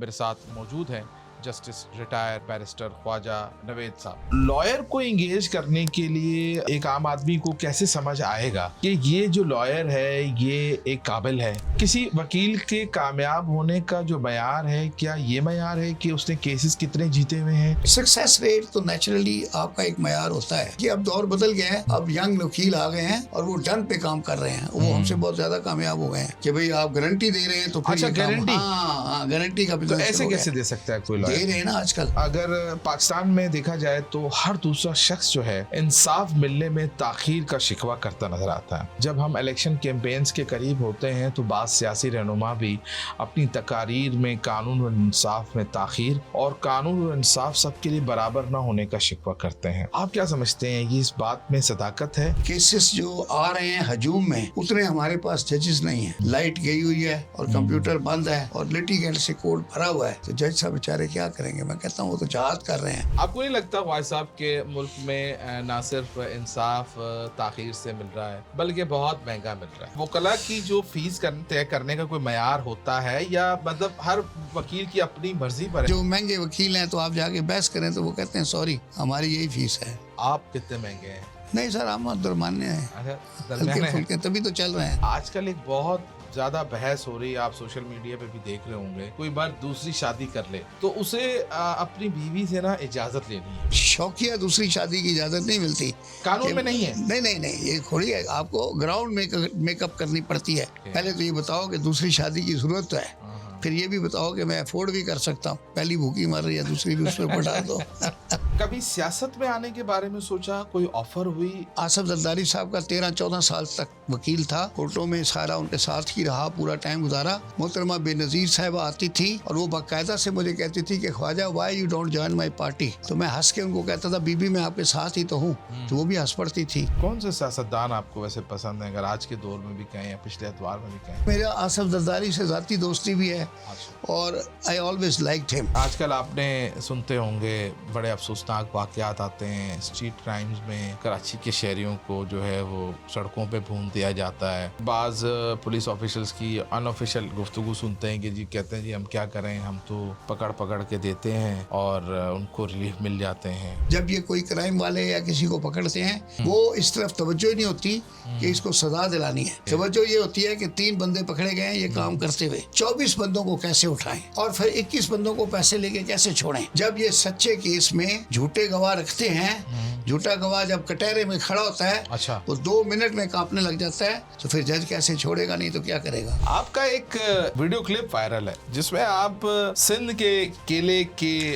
मेरे साथ मौजूद हैं justice retired barrister Khwaja Naved साहब। लॉयर को एंगेज करने के लिए एक आम आदमी को कैसे समझ आएगा कि ये जो लॉयर है ये एक काबिल है? किसी वकील के कामयाब होने का जो मयार है, क्या ये मयार है कि उसने केसेस कितने जीते हुए हैं? सक्सेस रेट तो नेचुरली आपका एक मयार होता है कि अब दौर बदल गया है, अब यंग वकील आ गए हैं और वो डन पे काम कर रहे हैं, वो हमसे बहुत ज्यादा कामयाब हो गए हैं कि भाई आप गारंटी दे रहे हैं तो फिर अच्छा, गारंटी? हाँ, गारंटी का तो बिजनेस ऐसे कैसे दे सकता है कोई दे लॉयर? रहे हैं ना आजकल। अगर पाकिस्तान में देखा जाए तो हर दूसरा शख्स जो है इंसाफ मिलने में ताखीर का शिकवा करता नजर आता है। जब हम इलेक्शन कैंपेन्स के करीब होते हैं तो बाज़ सियासी रहनुमा भी अपनी तकारीर में कानून और इंसाफ में ताखीर और कानून और इंसाफ सबके लिए बराबर न होने का शिकवा करते हैं। आप क्या समझते हैं, ये इस बात में सदाकत है? केसेस जो आ रहे हैं हजूम में, उतने हमारे पास जजेस नहीं है। लाइट गई हुई है और कंप्यूटर बंद है और लिटिगेंट से कोर्ट भरा हुआ है, तो जज साहब बेचारे क्या करेंगे? मैं कहता हूँ वो तो जहाद कर रहे हैं। आपको नहीं लगता ख्वाजा साहब के मुल्क में ना सिर्फ इंसाफ ताखीर से मिल रहा है बल्कि बहुत महंगा मिल रहा है? वकला की जो फीस तय करने का कोई मयार होता है या मतलब हर वकील की अपनी मर्जी पर है? जो महंगे वकील हैं तो आप जाके बहस करें तो वो कहते हैं सॉरी हमारी यही फीस है। आप कितने महंगे हैं? नहीं सर, हम दरमाने हैं, अच्छा, हल्के फुल्के, तभी तो चल रहे हैं। आजकल एक बहुत ज्यादा बहस हो रही है, आप सोशल मीडिया पे भी देख रहे होंगे, कोई बार दूसरी शादी कर ले तो उसे अपनी बीवी से ना इजाजत लेनी है। शौकिया दूसरी शादी की इजाजत नहीं मिलती, कानून में नहीं है। नहीं, ये थोड़ी है, आपको ग्राउंड मेकअप करनी पड़ती है। पहले तो ये बताओ कि दूसरी शादी की जरूरत है, फिर ये भी बताओ कि मैं अफोर्ड भी कर सकता हूँ। पहली भूखी मर रही है, दूसरी भी उसमें बढ़ा दो। कभी सियासत में आने के बारे में सोचा? कोई ऑफर हुई? आसिफ जरदारी साहब का 13-14 साल तक वकील था, कोर्टों में सारा उनके साथ ही रहा, पूरा टाइम गुजारा। मोहतरमा बेनजीर साहिबा आती थी और वो बाकायदा से मुझे कहती थी कि Khwaja why you don't join my party, तो मैं हंस के उनको कहता था बीबी मैं आपके साथ ही तो हूँ, तो वो भी हंस पड़ती थी। कौन से सियासतदान आपको वैसे पसंद है, अगर आज के दौर में भी कहें या पिछले एतवार में भी कहें? मेरा आसिफ जरदारी से जाती दोस्ती भी है और आई ऑलवेज लाइक्ड हिम। आजकल आपने सुनते होंगे बड़े अफसोसनाक वाकयात आते हैं स्ट्रीट क्राइम्स में। कराची के शहरियों को जो है वो सड़कों पे भून दिया जाता है। बाज़ पुलिस ऑफिसर्स की अनऑफिशियल गुफ्तगू सुनते हैं कि जी कहते हैं जी हम क्या करें, हम तो पकड़ के देते हैं और उनको रिलीफ मिल जाते हैं। जब ये कोई क्राइम वाले या किसी को पकड़ते हैं वो इस तरफ तवज्जो ही नहीं होती कि इसको सजा दिलानी है। तवज्जो ये होती है कि 3 बंदे पकड़े गए हैं ये काम करते हुए, 24 बंदों को कैसे उठाएं और फिर 21 बंदों को पैसे लेके कैसे छोड़ें। जब ये सच्चे केस में झूठे गवाह रखते हैं, झूठा गवाह जब कटहरे में खड़ा होता है अच्छा, वो 2 मिनट में कांपने लग जाता है, तो फिर जज कैसे छोड़ेगा? नहीं तो क्या करेगा? आपका एक वीडियो क्लिप वायरल है जिसमें आप सिंध के केले के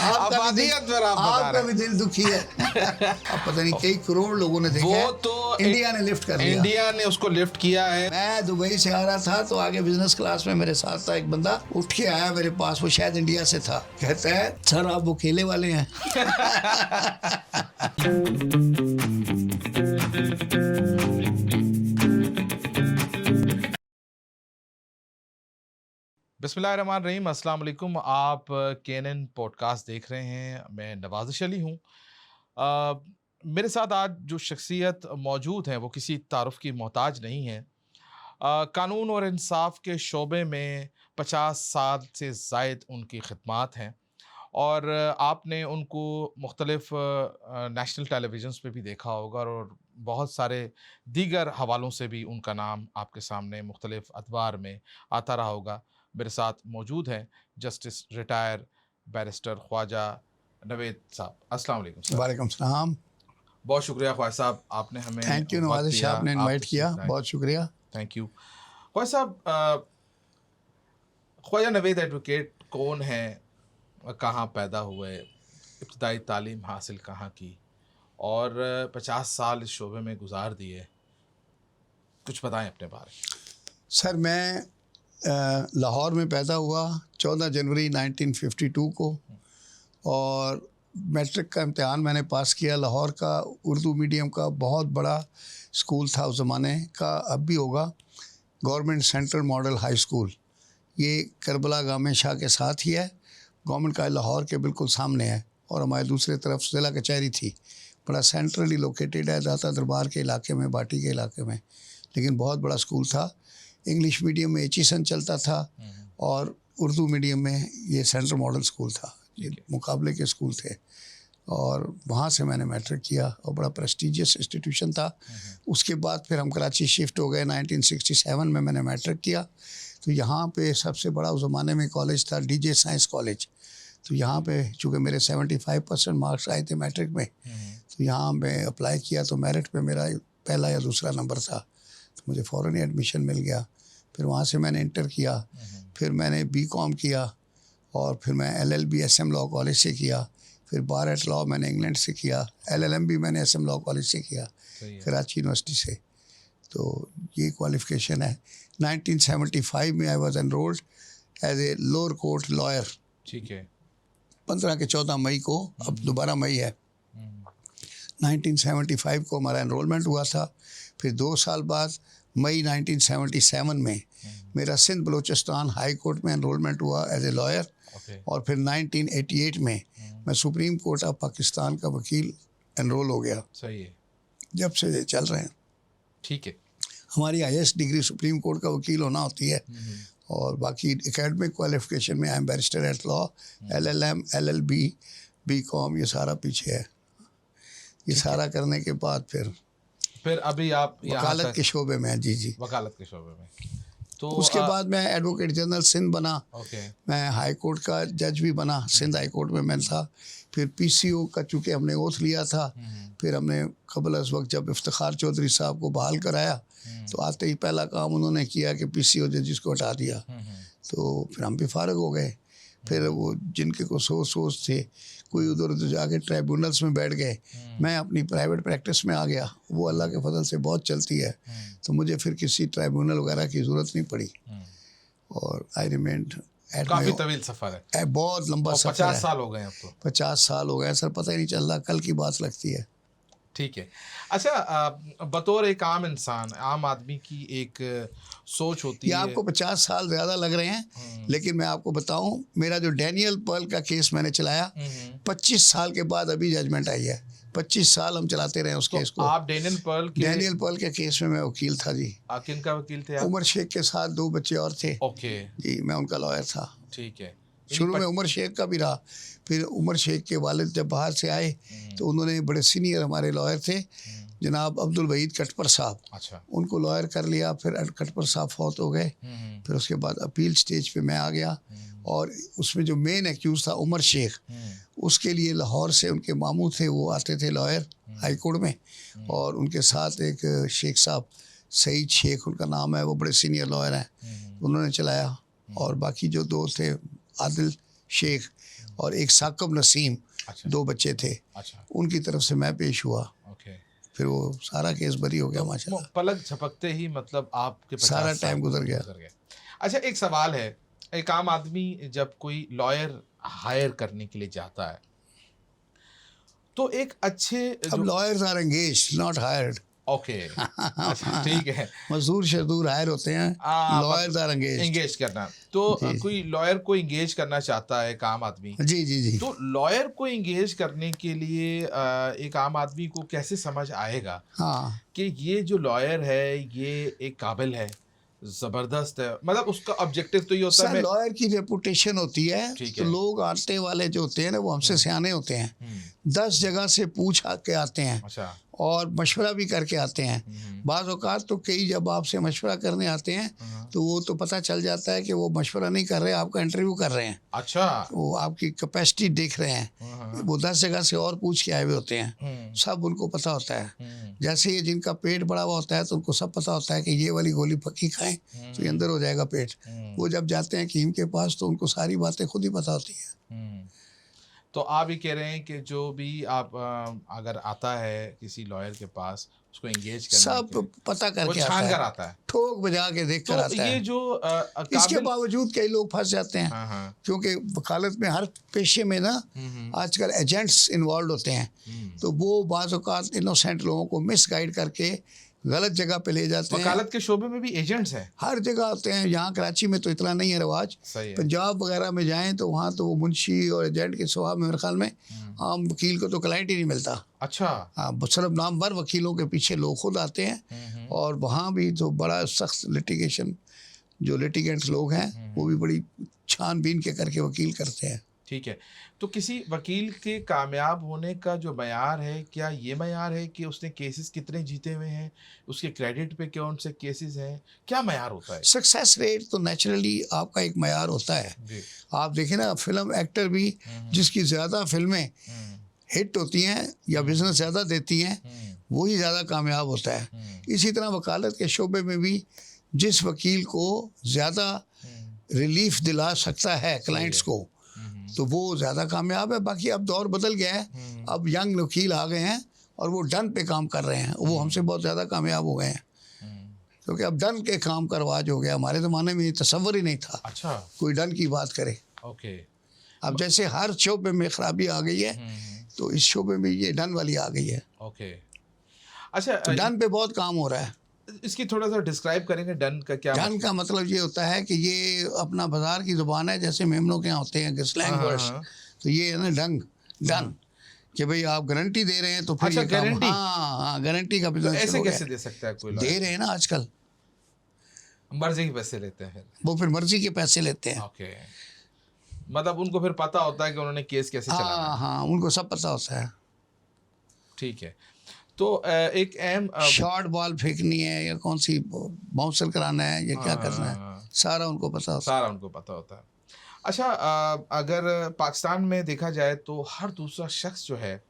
आबादियत पर आप बता आपका रहे भी दिल दुखी है। अब पता नहीं कई करोड़ लोगों ने देखा वो है, तो इंडिया ने लिफ्ट कर लिया। इंडिया ने उसको लिफ्ट किया है। मैं दुबई से आ रहा था तो आगे बिजनेस क्लास में मेरे साथ था, एक बंदा उठ के आया मेरे पास, वो शायद इंडिया से था, कहता है सर आप वो केले वाले हैं। बिस्मिल्लाहिर्रहमानिर्रहीम, अस्सलाम वालेकुम। आप केएनएन पॉडकास्ट देख रहे हैं, मैं नवाज़िश अली हूँ। मेरे साथ आज जो शख्सियत मौजूद हैं वो किसी तारुफ की मोहताज नहीं है। कानून और इंसाफ के शोबे में 50 साल से ज़ायद उनकी खिदमात हैं और आपने उनको मुख्तलिफ नेशनल टेलीविज़न्स पे भी देखा होगा और बहुत सारे दीगर हवालों से भी उनका नाम आपके सामने मुख्तलिफ अखबार में आता रहा होगा। मेरे साथ मौजूद हैं justice retired barrister Khwaja Naved साहब। अस्सलाम वालेकुम सर। वालेकुम सलाम। बहुत शुक्रिया ख्वाजा साहब, आपने हमें थैंक यू नवाज़िश साहब, आपने इनवाइट किया, बहुत शुक्रिया। Thank you. Khwaja Sahab, Khwaja Naved advocate कौन है, कहाँ पैदा हुए, इब्तिदाई तालीम हासिल कहाँ की और 50 साल इस शोबे में गुजार दिए, कुछ बताएं अपने बारे में। सर मैं लाहौर में पैदा हुआ 14 जनवरी 1952 को और मैट्रिक का इम्तिहान मैंने पास किया। लाहौर का उर्दू मीडियम का बहुत बड़ा स्कूल था उस ज़माने का, अब भी होगा, government central model high school. ये करबला गामे शाह के साथ ही है, गवर्नमेंट का लाहौर के बिल्कुल सामने है और हमारे दूसरी तरफ ज़िला कचहरी थी। बड़ा सेंट्रली लोकेटेड है, दाता दरबार के इलाके में, बाटी के इलाके में, लेकिन बहुत बड़ा स्कूल था। इंग्लिश मीडियम में एचईसन चलता था और उर्दू मीडियम में ये सेंट्रल मॉडल स्कूल था, ये मुकाबले के स्कूल थे, और वहाँ से मैंने मैट्रिक किया और बड़ा प्रेस्टिजियस इंस्टीट्यूशन था। उसके बाद फिर हम कराची शिफ्ट हो गए, 1967 में मैंने मैट्रिक किया। तो यहाँ पे सबसे बड़ा उस ज़माने में कॉलेज था डीजे साइंस कॉलेज। तो यहाँ पे चूँकि मेरे 75% मार्क्स आए थे मैट्रिक में, तो यहाँ मैं अप्लाई किया तो मेरिट पे मेरा पहला या दूसरा नंबर था, तो मुझे फ़ौरन ही एडमिशन मिल गया। फिर वहाँ से मैंने इंटर किया, फिर मैंने बीकॉम किया, और फिर मैं LLB SM लॉ कॉलेज से किया, फिर बार एट लॉ मैंने इंग्लैंड से किया, LLM भी मैंने SM लॉ कॉलेज से किया, कराची यूनिवर्सिटी से। तो ये क्वालिफ़िकेशन है। 1975 में I was enrolled as a lower court lawyer. ठीक है। 15 के 14 मई को, अब दोबारा मई है, 1975 को हमारा एनरोलमेंट हुआ था। फिर 2 साल बाद मई 1977 में मेरा सिंध बलूचिस्तान हाई कोर्ट में एनरोलमेंट हुआ एज ए लॉयर। और फिर 1988 में मैं सुप्रीम कोर्ट ऑफ पाकिस्तान का वकील एनरोल हो गया। सही है। जब से ये चल रहे हैं। ठीक है। हमारी हाईएस्ट डिग्री सुप्रीम कोर्ट का वकील होना होती है, और बाकी एकेडमिक क्वालिफिकेशन में I am barrister at law, LLM, LLB, BCom, ये सारा पीछे है। ये सारा करने के बाद फिर अभी आप वकालत के शोबे में हैं। जी, वकालत के शोबे में। तो उसके बाद मैं एडवोकेट जनरल सिंध बना। मैं हाई कोर्ट का जज भी बना, सिंध हाई कोर्ट में मैं था। फिर PCO का चूँकि हमने ओथ लिया था, फिर हमने कबल उस वक्त जब इफ्तिखार चौधरी साहब को बहाल कराया, तो आते ही पहला काम उन्होंने किया कि PCO जजिस को हटा दिया। तो फिर हम भी फारग हो गए। फिर वो जिनके को सोच थे, कोई उधर उधर जाके ट्राइब्यूनल्स में बैठ गए, मैं अपनी प्राइवेट प्रैक्टिस में आ गया। वो अल्लाह के फजल से बहुत चलती है, तो मुझे फिर किसी ट्राइब्यूनल वगैरह की ज़रूरत नहीं पड़ी। और आई रिमेंड एट काफ़ी तवील सफ़र है, बहुत लंबा सफ़र है। 50 साल हो गए अब तो। 50 साल हो गए सर, पता ही नहीं चल रहा, कल की बात लगती है। ठीक है। अच्छा, बतौर एक आम इंसान, आम आदमी की एक सोच होती है। आपको 50 साल ज़्यादा लग रहे हैं, लेकिन मैं आपको बताऊं, मेरा जो डैनियल पर्ल का केस मैंने चलाया, 25 साल के बाद अभी जजमेंट आई है। 25 साल हम चलाते रहे उस केस को। आप डैनियल पर्ल के केस में मैं वकील था जी। किन का वकील थे आप? उमर शेख के साथ 2 बच्चे और थे। ओके जी, मैं उनका लॉयर था। ठीक है। शुरू में उमर शेख का भी रहा, फिर उमर शेख के वालिद जब बाहर से आए, तो उन्होंने बड़े सीनियर हमारे लॉयर थे, जनाब अब्दुल वहीद कटपर साहब। अच्छा। उनको लॉयर कर लिया, फिर कटपर साहब फौत हो गए। फिर उसके बाद अपील स्टेज पे मैं आ गया, और उसमें जो मेन एक्यूज था उमर शेख, उसके लिए लाहौर से उनके मामू थे, वो आते थे लॉयर हाई कोर्ट में, और उनके साथ एक शेख साहब, सईद शेख उनका नाम है, वो बड़े सीनियर लॉयर हैं, उन्होंने चलाया। और बाकी जो 2 थे, आदिल शेख और एक साकब नसीम, 2 बच्चे थे। अच्छा। उनकी तरफ से मैं पेश हुआ। फिर वो सारा केस बरी हो गया माशाल्लाह। पलक झपकते ही मतलब आपके 50 सारा टाइम गुजर गया। अच्छा, एक सवाल है, एक आम आदमी जब कोई लॉयर हायर करने के लिए जाता है, तो एक अच्छे अब lawyers are engaged not hired. Okay. अच्छा, ठीक है। मजदूर शजदूर हायर होते हैं, लॉयर्स आर एंगेज करना। तो कोई लॉयर को एंगेज करना चाहता है एक आम आदमी, जी, तो लॉयर को एंगेज करने के लिए एक आम आदमी को कैसे समझ आएगा कि ये जो लॉयर है ये एक काबिल है, जबरदस्त है? मतलब उसका ऑब्जेक्टिव तो ये होता है, लॉयर की रेपुटेशन होती है, तो लोग आते वाले जो होते हैं ना, वो हमसे सियाने होते हैं, 10 जगह से पूछ के आते हैं। अच्छा। और मशवरा भी करके आते हैं। बाज़ औक़ात तो कई जब आपसे मशवरा करने आते हैं, तो वो तो पता चल जाता है कि वो मशवरा नहीं कर रहे, आपका इंटरव्यू कर रहे हैं। अच्छा। वो आपकी कैपेसिटी देख रहे हैं। वो 10 जगह से और पूछ के आए हुए होते हैं, सब उनको पता होता है। जैसे ये जिनका पेट बड़ा हुआ होता है, तो उनको सब पता होता है कि ये वाली गोली पक्की खाएं तो ये अंदर हो जाएगा पेट। वो जब जाते हैं हकीम के पास, तो उनको सारी बातें खुद ही पता होती हैं। तो आप ये कह रहे हैं कि जो भी आप अगर आता है किसी लॉयर के पास, उसको एंगेज करने सब पता करके आता है, ठोक बजा के देख कर आता है। ये जो इसके बावजूद कई लोग फंस जाते हैं। क्योंकि वकालत में हर पेशे में ना आजकल एजेंट्स इन्वॉल्व होते हैं, तो वो बाज़ औक़ात इनोसेंट लोगों को मिसगाइड करके गलत जगह पे ले जाते हैं। वकालत के शोबे में भी एजेंट्स हैं, हर जगह होते हैं। यहाँ कराची में तो इतना नहीं है रवाज, पंजाब वगैरह में जाएं तो वहाँ तो वो मुंशी और एजेंट के सिवा मेरे ख्याल में आम वकील को तो क्लाइंट ही नहीं मिलता। अच्छा। हाँ, सिर्फ नामवर वकीलों के पीछे लोग खुद आते हैं, और वहाँ भी तो बड़ा सख्त लिटिगेशन जो लिटिगेंट्स लोग हैं वो भी बड़ी छानबीन के करके वकील करते हैं। ठीक है। तो किसी वकील के कामयाब होने का जो मयार है, क्या ये मयार है कि उसने केसेस कितने जीते हुए हैं, उसके क्रेडिट पे कौन से केसेस हैं, क्या मयार होता है? सक्सेस रेट तो नेचुरली आपका एक मयार होता है। जी। आप देखें ना, फिल्म एक्टर भी जिसकी ज़्यादा फिल्में हिट होती हैं या बिजनेस ज़्यादा देती हैं, वही ज़्यादा कामयाब होता है। इसी तरह वकालत के शोबे में भी जिस वकील को ज़्यादा रिलीफ दिला सकता है क्लाइंट्स को, तो वो ज़्यादा कामयाब है। बाकी अब दौर बदल गया है, अब यंग वकील आ गए हैं और वो डन पे काम कर रहे हैं, वो हमसे बहुत ज़्यादा कामयाब हो गए हैं, क्योंकि अब डन के काम का रवाज हो गया। हमारे ज़माने में ये तसव्वुर ही नहीं था अच्छा। कोई डन की बात करे। ओके। अब जैसे हर शोबे में खराबी आ गई है, तो इस शोबे में ये डन वाली आ गई है। ओके। अच्छा, तो डन पे बहुत काम हो रहा है। इसकी थोड़ा सा डिस्क्राइब करेंगे, डन का क्या डन मतलब? का मतलब ये होता है कि ये अपना बाजार की ज़ुबान है, जैसे मेमनों के यहाँ होते हैं स्लैंग हाँ, वर्ड्स। हाँ। तो ये है ना डन कि भाई आप गारंटी दे रहे हैं तो फिर अच्छा, ये काम, गारंटी। हाँ हाँ, गारंटी का तो बिजनेस ऐसे शुरू हो कैसे गया दे सकता है कोई है। लॉयर? दे रहे हैं ना आजकल, मर्जी के पैसे लेते हैं फिर? वो फिर मर्जी के पैसे लेते हैं। ओके। मतलब उनको फिर पता होता है कि उन्होंने केस कैसे चलाना हाँ है। हाँ, उनको सब पता होता है। ठीक है। तो एक अहम शॉर्ट बॉल फेंकनी है या कौन सी बाउंसर कराना है या क्या करना है, हाँ, सारा उनको पता होता सारा उनको पता होता है। अच्छा, अगर पाकिस्तान में देखा जाए तो हर दूसरा शख्स जो है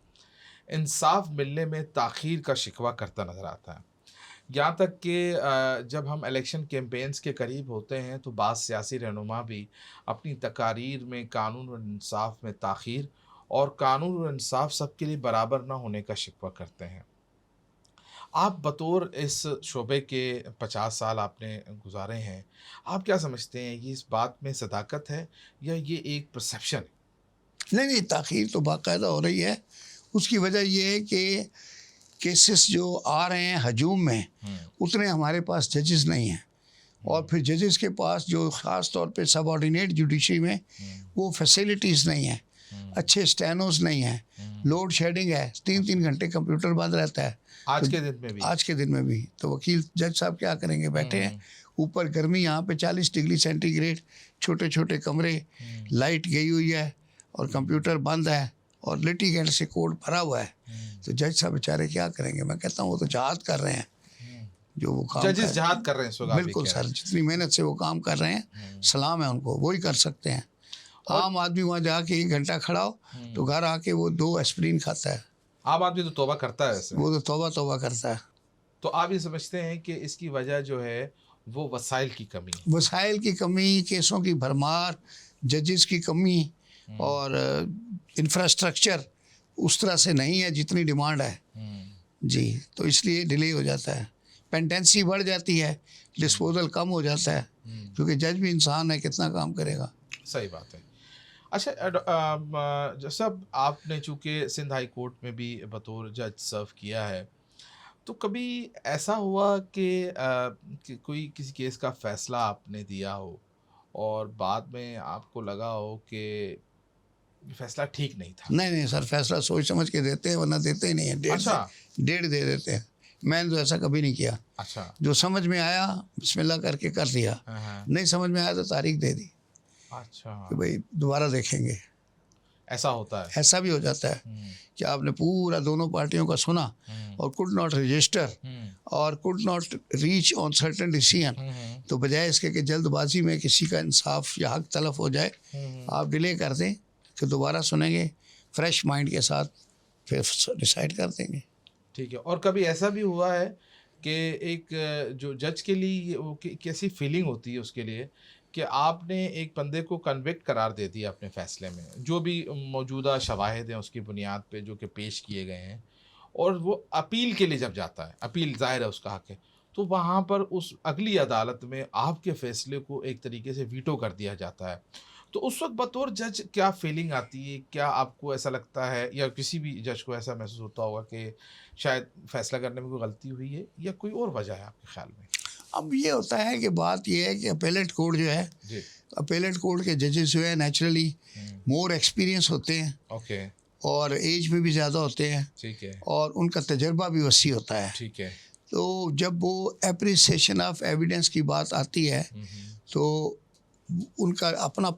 इंसाफ मिलने में ताख़ीर का शिकवा करता नज़र आता है। यहाँ तक कि जब हम इलेक्शन कैंपेन्स के करीब होते हैं तो बाज़ सियासी रहनुमा भी अपनी तकारीर में कानून और इंसाफ में ताख़ीर और कानून और इंसाफ सबके लिए बराबर ना होने का शिकवा करते हैं। आप बतौर इस शोबे के 50 साल आपने गुज़ारे हैं, आप क्या समझते हैं, ये इस बात में सदाकत है या ये एक परसेप्शन है? है। नहीं, ताख़ीर तो बाकायदा हो रही है। उसकी वजह ये है कि केसेस जो आ रहे हैं हजूम में, उतने हमारे पास जजेस नहीं हैं, और फिर जजेस के पास जो ख़ास तौर पे सबऑर्डिनेट जुडिशरी में वो फैसिलिटीज़ नहीं हैं, अच्छे स्टेनोस नहीं हैं, लोड शेडिंग है, 3-3 घंटे कंप्यूटर बंद रहता है। आज तो के दिन में भी? आज के दिन में भी तो वकील जज साहब क्या करेंगे, बैठे हैं ऊपर, गर्मी यहाँ पे 40 डिग्री सेंटीग्रेड, छोटे छोटे कमरे, लाइट गई हुई है और कंप्यूटर बंद है और लिटिगेंट से कोर्ट भरा हुआ है। तो जज साहब बेचारे क्या करेंगे? मैं कहता हूँ वो तो जहाद कर रहे हैं, जो वो काम जजेस जहाद कर रहे हैं, इस वक्त आप ये बिल्कुल कह रहे सर, हैं। जितनी मेहनत से वो काम कर रहे हैं, सलाम है उनको, वही कर सकते हैं। आम आदमी वहाँ जाके 1 घंटा खड़ा हो तो घर आके वो 2 एस्प्रिन खाता है, आम आदमी तो तौबा करता है वैसे। वो तो तौबा तौबा करता है। तो आप ये समझते हैं कि इसकी वजह जो है वो वसाइल की कमी है? वसाइल की कमी, केसों की भरमार, जजेस की कमी और इंफ्रास्ट्रक्चर उस तरह से नहीं है जितनी डिमांड है जी, तो इसलिए डिले हो जाता है, पेंडेंसी बढ़ जाती है, डिस्पोजल कम हो जाता है, क्योंकि जज भी इंसान है, कितना काम करेगा। सही बात है। अच्छा, जैसा आपने चूँकि सिंध हाई कोर्ट में भी बतौर जज सर्व किया है, तो कभी ऐसा हुआ कि कोई किसी केस का फ़ैसला आपने दिया हो और बाद में आपको लगा हो कि फ़ैसला ठीक नहीं था? नहीं नहीं सर, फैसला सोच समझ के देते हैं, वरना देते ही नहीं है। अच्छा। डेढ़ दे देते हैं। मैंने तो ऐसा कभी नहीं किया। अच्छा। जो समझ में आया बिस्मिल्लाह करके कर दिया, हाँ, हाँ। नहीं समझ में आया तो तारीख दे दी अच्छा, कि भाई दोबारा देखेंगे। ऐसा होता है। ऐसा भी हो जाता है कि आपने पूरा दोनों पार्टियों का सुना और कुड नॉट रजिस्टर और could not reach on certain decision, तो बजाय इसके कि जल्दबाजी में किसी का इंसाफ या हक तलफ हो जाए, आप डिले कर दें कि दोबारा सुनेंगे, फ्रेश माइंड के साथ फिर डिसाइड कर देंगे। ठीक है। और कभी ऐसा भी हुआ है कि एक जो जज के लिए वो कैसी फीलिंग होती है उसके लिए कि आपने एक बंदे को कन्विक्ट करार दे दिया अपने फ़ैसले में, जो भी मौजूदा शवाहिद हैं उसकी बुनियाद पे जो कि पेश किए गए हैं, और वो अपील के लिए जब जाता है, अपील ज़ाहिर है उसका हक़ है, तो वहाँ पर उस अगली अदालत में आपके फ़ैसले को एक तरीके से वीटो कर दिया जाता है। तो उस वक़्त बतौर जज क्या फ़ीलिंग आती है? क्या आपको ऐसा लगता है या किसी भी जज को ऐसा महसूस होता होगा कि शायद फ़ैसला करने में कोई गलती हुई है या कोई और वजह है आपके ख़्याल में? अब ये होता है कि बात ये है कि अपेलेट कोर्ट जो है, जी। अपेलेट कोर्ट के जजेस जो है नेचुरली मोर एक्सपीरियंस होते हैं ओके। और एज में भी ज़्यादा होते हैं ठीक है। और उनका तजर्बा भी वसी होता है। ठीक है। तो जब वो एप्रिसिएशन ऑफ एविडेंस की बात आती है तो उनका अपना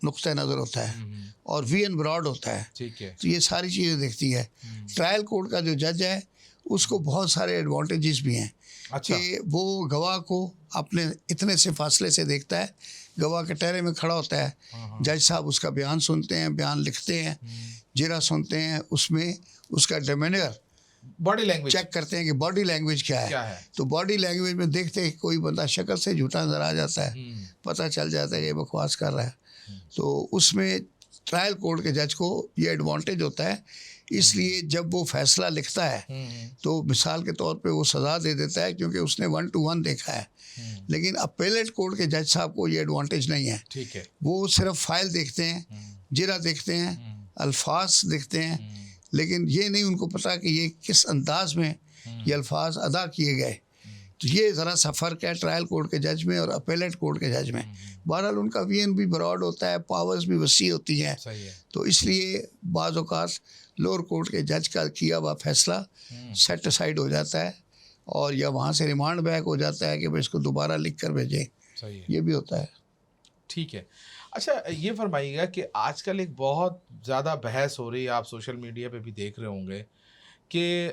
नुक्ता नज़र होता है और वी एन ब्रॉड होता है। ठीक है। तो ये सारी चीज़ें देखती है। ट्रायल कोर्ट का जो जज है उसको बहुत सारे एडवांटेजेस भी हैं। अच्छा। कि वो गवाह को अपने इतने से फासले से देखता है, गवाह के टहरे में खड़ा होता है, जज साहब उसका बयान सुनते हैं, बयान लिखते हैं, जिरा सुनते हैं, उसमें उसका डिमेनर बॉडी लैंग्वेज चेक करते हैं कि बॉडी लैंग्वेज क्या है। तो बॉडी लैंग्वेज में देखते हैं कि कोई बंदा शक्ल से झूठा नजर आ जाता है, पता चल जाता है कि बकवास कर रहा है। तो उसमें ट्रायल कोर्ट के जज को ये एडवांटेज होता है। इसलिए जब वो फैसला लिखता है तो मिसाल के तौर पे वो सज़ा दे देता है क्योंकि उसने 1 to 1 देखा है। लेकिन अपेलेट कोर्ट के जज साहब को ये एडवांटेज नहीं है। ठीक है। वो सिर्फ फाइल देखते हैं, जिरा देखते हैं, अल्फाज देखते हैं, लेकिन ये नहीं उनको पता कि ये किस अंदाज में ये अल्फाज अदा किए गए। तो ये ज़रा सा फ़र्क है ट्रायल कोर्ट के जज में और अपेलेट कोर्ट के जज में। बहरहाल उनका वीएन भी ब्रॉड होता है, पावर्स भी वसी होती हैं। सही है। तो इसलिए बाज़ औक़ात लोअर कोर्ट के जज का किया हुआ फैसला सेट असाइड हो जाता है और या वहाँ से रिमांड बैक हो जाता है कि भाई इसको दोबारा लिख कर भेजें। सही है। ये भी होता है। ठीक है। अच्छा, ये फरमाइएगा कि आजकल एक बहुत ज़्यादा बहस हो रही है, आप सोशल मीडिया पे भी देख रहे होंगे कि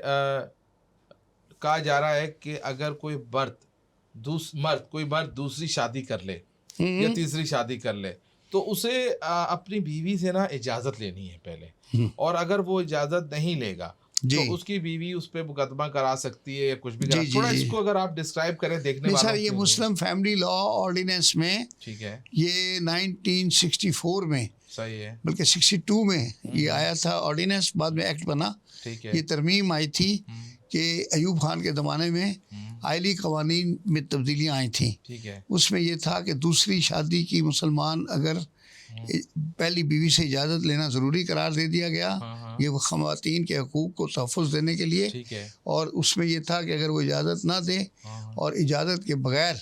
कहा जा रहा है कि अगर कोई मर्द दूसरी शादी कर ले या तीसरी शादी कर ले तो उसे अपनी बीवी से ना इजाज़त लेनी है पहले, और अगर वो इजाज़त नहीं लेगा तो उसकी बीवी उस पर मुकदमा करा सकती है या कुछ भी करा। थोड़ा इसको अगर आप डिस्क्राइब करें देखने वालों सर, ये मुस्लिम फैमिली लॉ ऑर्डिनेंस में, ठीक है, ये 1964 में, सही है, बल्कि 62 में ये आया था ऑर्डिनेंस, बाद में एक्ट बना। ठीक है। ये तरमीम आई थी कि अयूब खान के ज़माने में आइली कवानीन में तब्दीलियाँ आई थी। ठीक है। उसमें ये था कि दूसरी शादी की मुसलमान अगर पहली बीवी से इजाज़त लेना ज़रूरी करार दे दिया गया, ये वो ख़वातीन के हकूक़ को तहफ़्फ़ुज़ देने के लिए। ठीक है। और उसमें ये था कि अगर वो इजाज़त ना दे और इजाज़त के बग़ैर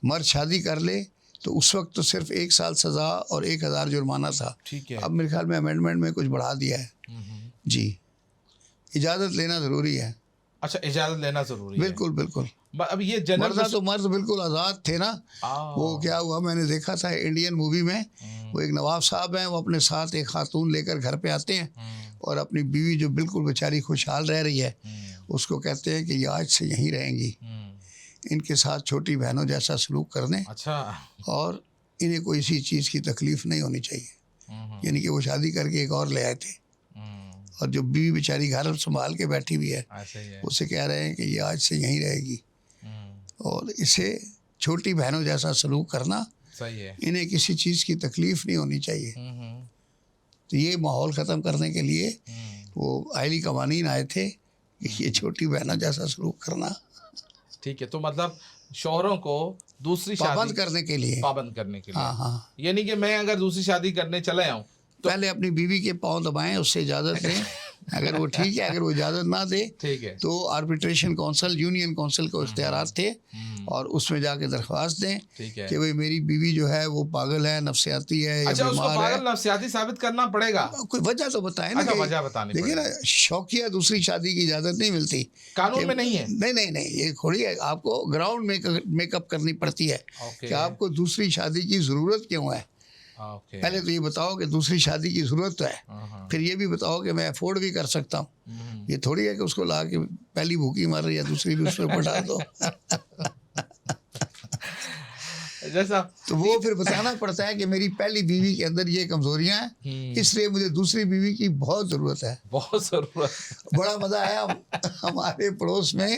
मर्द शादी कर ले तो उस वक्त तो सिर्फ 1 साल सज़ा और 1000 जुर्माना था। ठीक है। अब मेरे ख्याल में अमेंडमेंट में कुछ बढ़ा दिया है। जी, इजाज़त लेना ज़रूरी है। अच्छा, इजाज़त लेना ज़रूरी है। बिल्कुल बिल्कुल। अब ये जनरल तो मर्द बिल्कुल आज़ाद थे ना। वो क्या हुआ, मैंने देखा था इंडियन मूवी में, वो एक नवाब साहब हैं, वो अपने साथ एक खातून लेकर घर पे आते हैं और अपनी बीवी जो बिल्कुल बेचारी खुशहाल रह रही है उसको कहते हैं कि ये आज से यहीं रहेंगी, इनके साथ छोटी बहनों जैसा सलूक कर दें। अच्छा। और इन्हें कोई इसी चीज़ की तकलीफ़ नहीं होनी चाहिए। यानी कि वो शादी करके एक और ले आए थे और जो बीवी बेचारी घर संभाल के बैठी हुई है उसे कह रहे हैं कि ये आज से यहीं रहेगी और इसे छोटी बहनों जैसा सलूक करना। सही है। इन्हें किसी चीज़ की तकलीफ़ नहीं होनी चाहिए। तो ये माहौल ख़त्म करने के लिए वो आइली कवानीन आए थे कि ये छोटी बहनों जैसा सलूक करना। ठीक है। तो मतलब शौहरों को दूसरी शादी पाबंद करने के लिए। हाँ हाँ। यानी कि मैं अगर दूसरी शादी करने चले आऊँ तो पहले अपनी बीवी के पाँव दबाएं, उससे इजाज़त लें। अगर वो ठीक है, अगर वो इजाज़त ना दे, ठीक है, तो आर्बिट्रेशन काउंसिल, यूनियन काउंसिल को इख्तियारात थे और उसमें जाके दरख्वास्त दें कि भाई मेरी बीवी जो है वो पागल है, नफसियाती है या अच्छा, बीमार उसको पागल है। नफसियाती साबित करना पड़ेगा। कोई वजह तो बताए ना। अच्छा, वजह बतानी देखिए ना, शौकिया दूसरी शादी की इजाज़त नहीं मिलती, कानून में नहीं है। नहीं, ये थोड़ी है, आपको ग्राउंड मेकअप करनी पड़ती है कि आपको दूसरी शादी की ज़रूरत क्यों है। पहले तो ये बताओ कि दूसरी शादी की ज़रूरत है, फिर ये भी बताओ कि मैं अफोर्ड भी कर सकता हूँ। ये थोड़ी है कि उसको ला के पहली भूखी मर रही है दूसरी भी उसमें पटा दो। जैसा तो वो फिर बताना पड़ता है कि मेरी पहली बीवी के अंदर ये कमज़ोरियाँ हैं, इसलिए मुझे दूसरी बीवी की बहुत ज़रूरत है। बहुत ज़रूरत। बड़ा मज़ा आया। हमारे पड़ोस में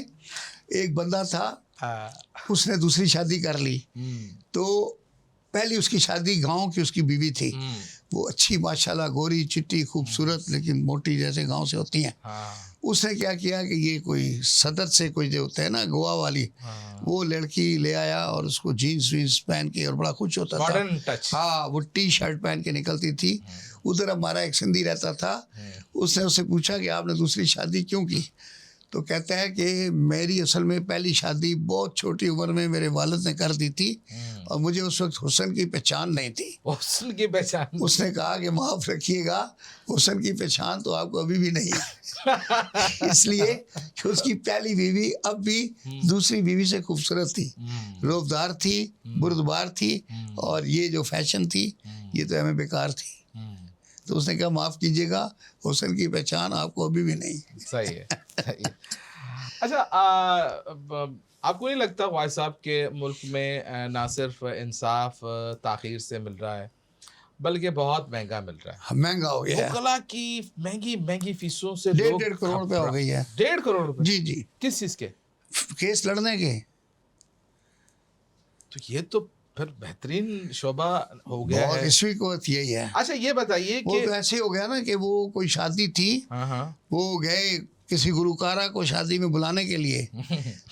एक बंदा था, उसने दूसरी शादी कर ली। तो पहली उसकी शादी गांव की उसकी बीवी थी। वो अच्छी माशाल्लाह, गोरी चिट्टी खूबसूरत, लेकिन मोटी जैसे गांव से होती हैं। उसने क्या किया कि ये कोई सदर से कोई जो होता है ना गोवा वाली, वो लड़की ले आया और उसको जीन्स वीन्स पहन के, और बड़ा खुश होता था। हाँ, वो टी शर्ट पहन के निकलती थी। उधर हमारा एक सिंधी रहता था, उसने उससे पूछा कि आपने दूसरी शादी क्यों की? तो कहता है कि मेरी असल में पहली शादी बहुत छोटी उम्र में मेरे वालिद ने कर दी थी और मुझे उस वक्त हुस्न की पहचान नहीं थी। हुस्न की पहचान। उसने कहा कि माफ़ रखिएगा, हुस्न की पहचान तो आपको अभी भी नहीं है। इसलिए कि उसकी पहली बीवी अब भी दूसरी बीवी से खूबसूरत थी, रोबदार थी, बुर्दबार थी, और ये जो फैशन थी ये तो हमें बेकार थी। तो उसने कहा माफ़ कीजिएगा, हुस्न की पहचान आपको अभी भी नहीं। सही है, सही है। अच्छा, आपको नहीं लगता वाहिद साहब के मुल्क में ना सिर्फ इंसाफ ताख़ीर से मिल रहा है, बल्कि बहुत महंगा मिल रहा है? महंगा हो गया है, वकला की महंगी महंगी फीसों से डेढ़ लोग 1.5 करोड़ रुपये हो गई है। 1.5 करोड़ रुपए? जी जी, किस चीज़ के? केस लड़ने के। तो ये तो फिर बेहतरीन शोबा हो गया बहुत है। इसवी को यही है। अच्छा, ये बताइए वो कि तो ऐसे हो गया ना कि वो कोई शादी थी, हाँ हाँ वो गए किसी गुरुकारा को शादी में बुलाने के लिए,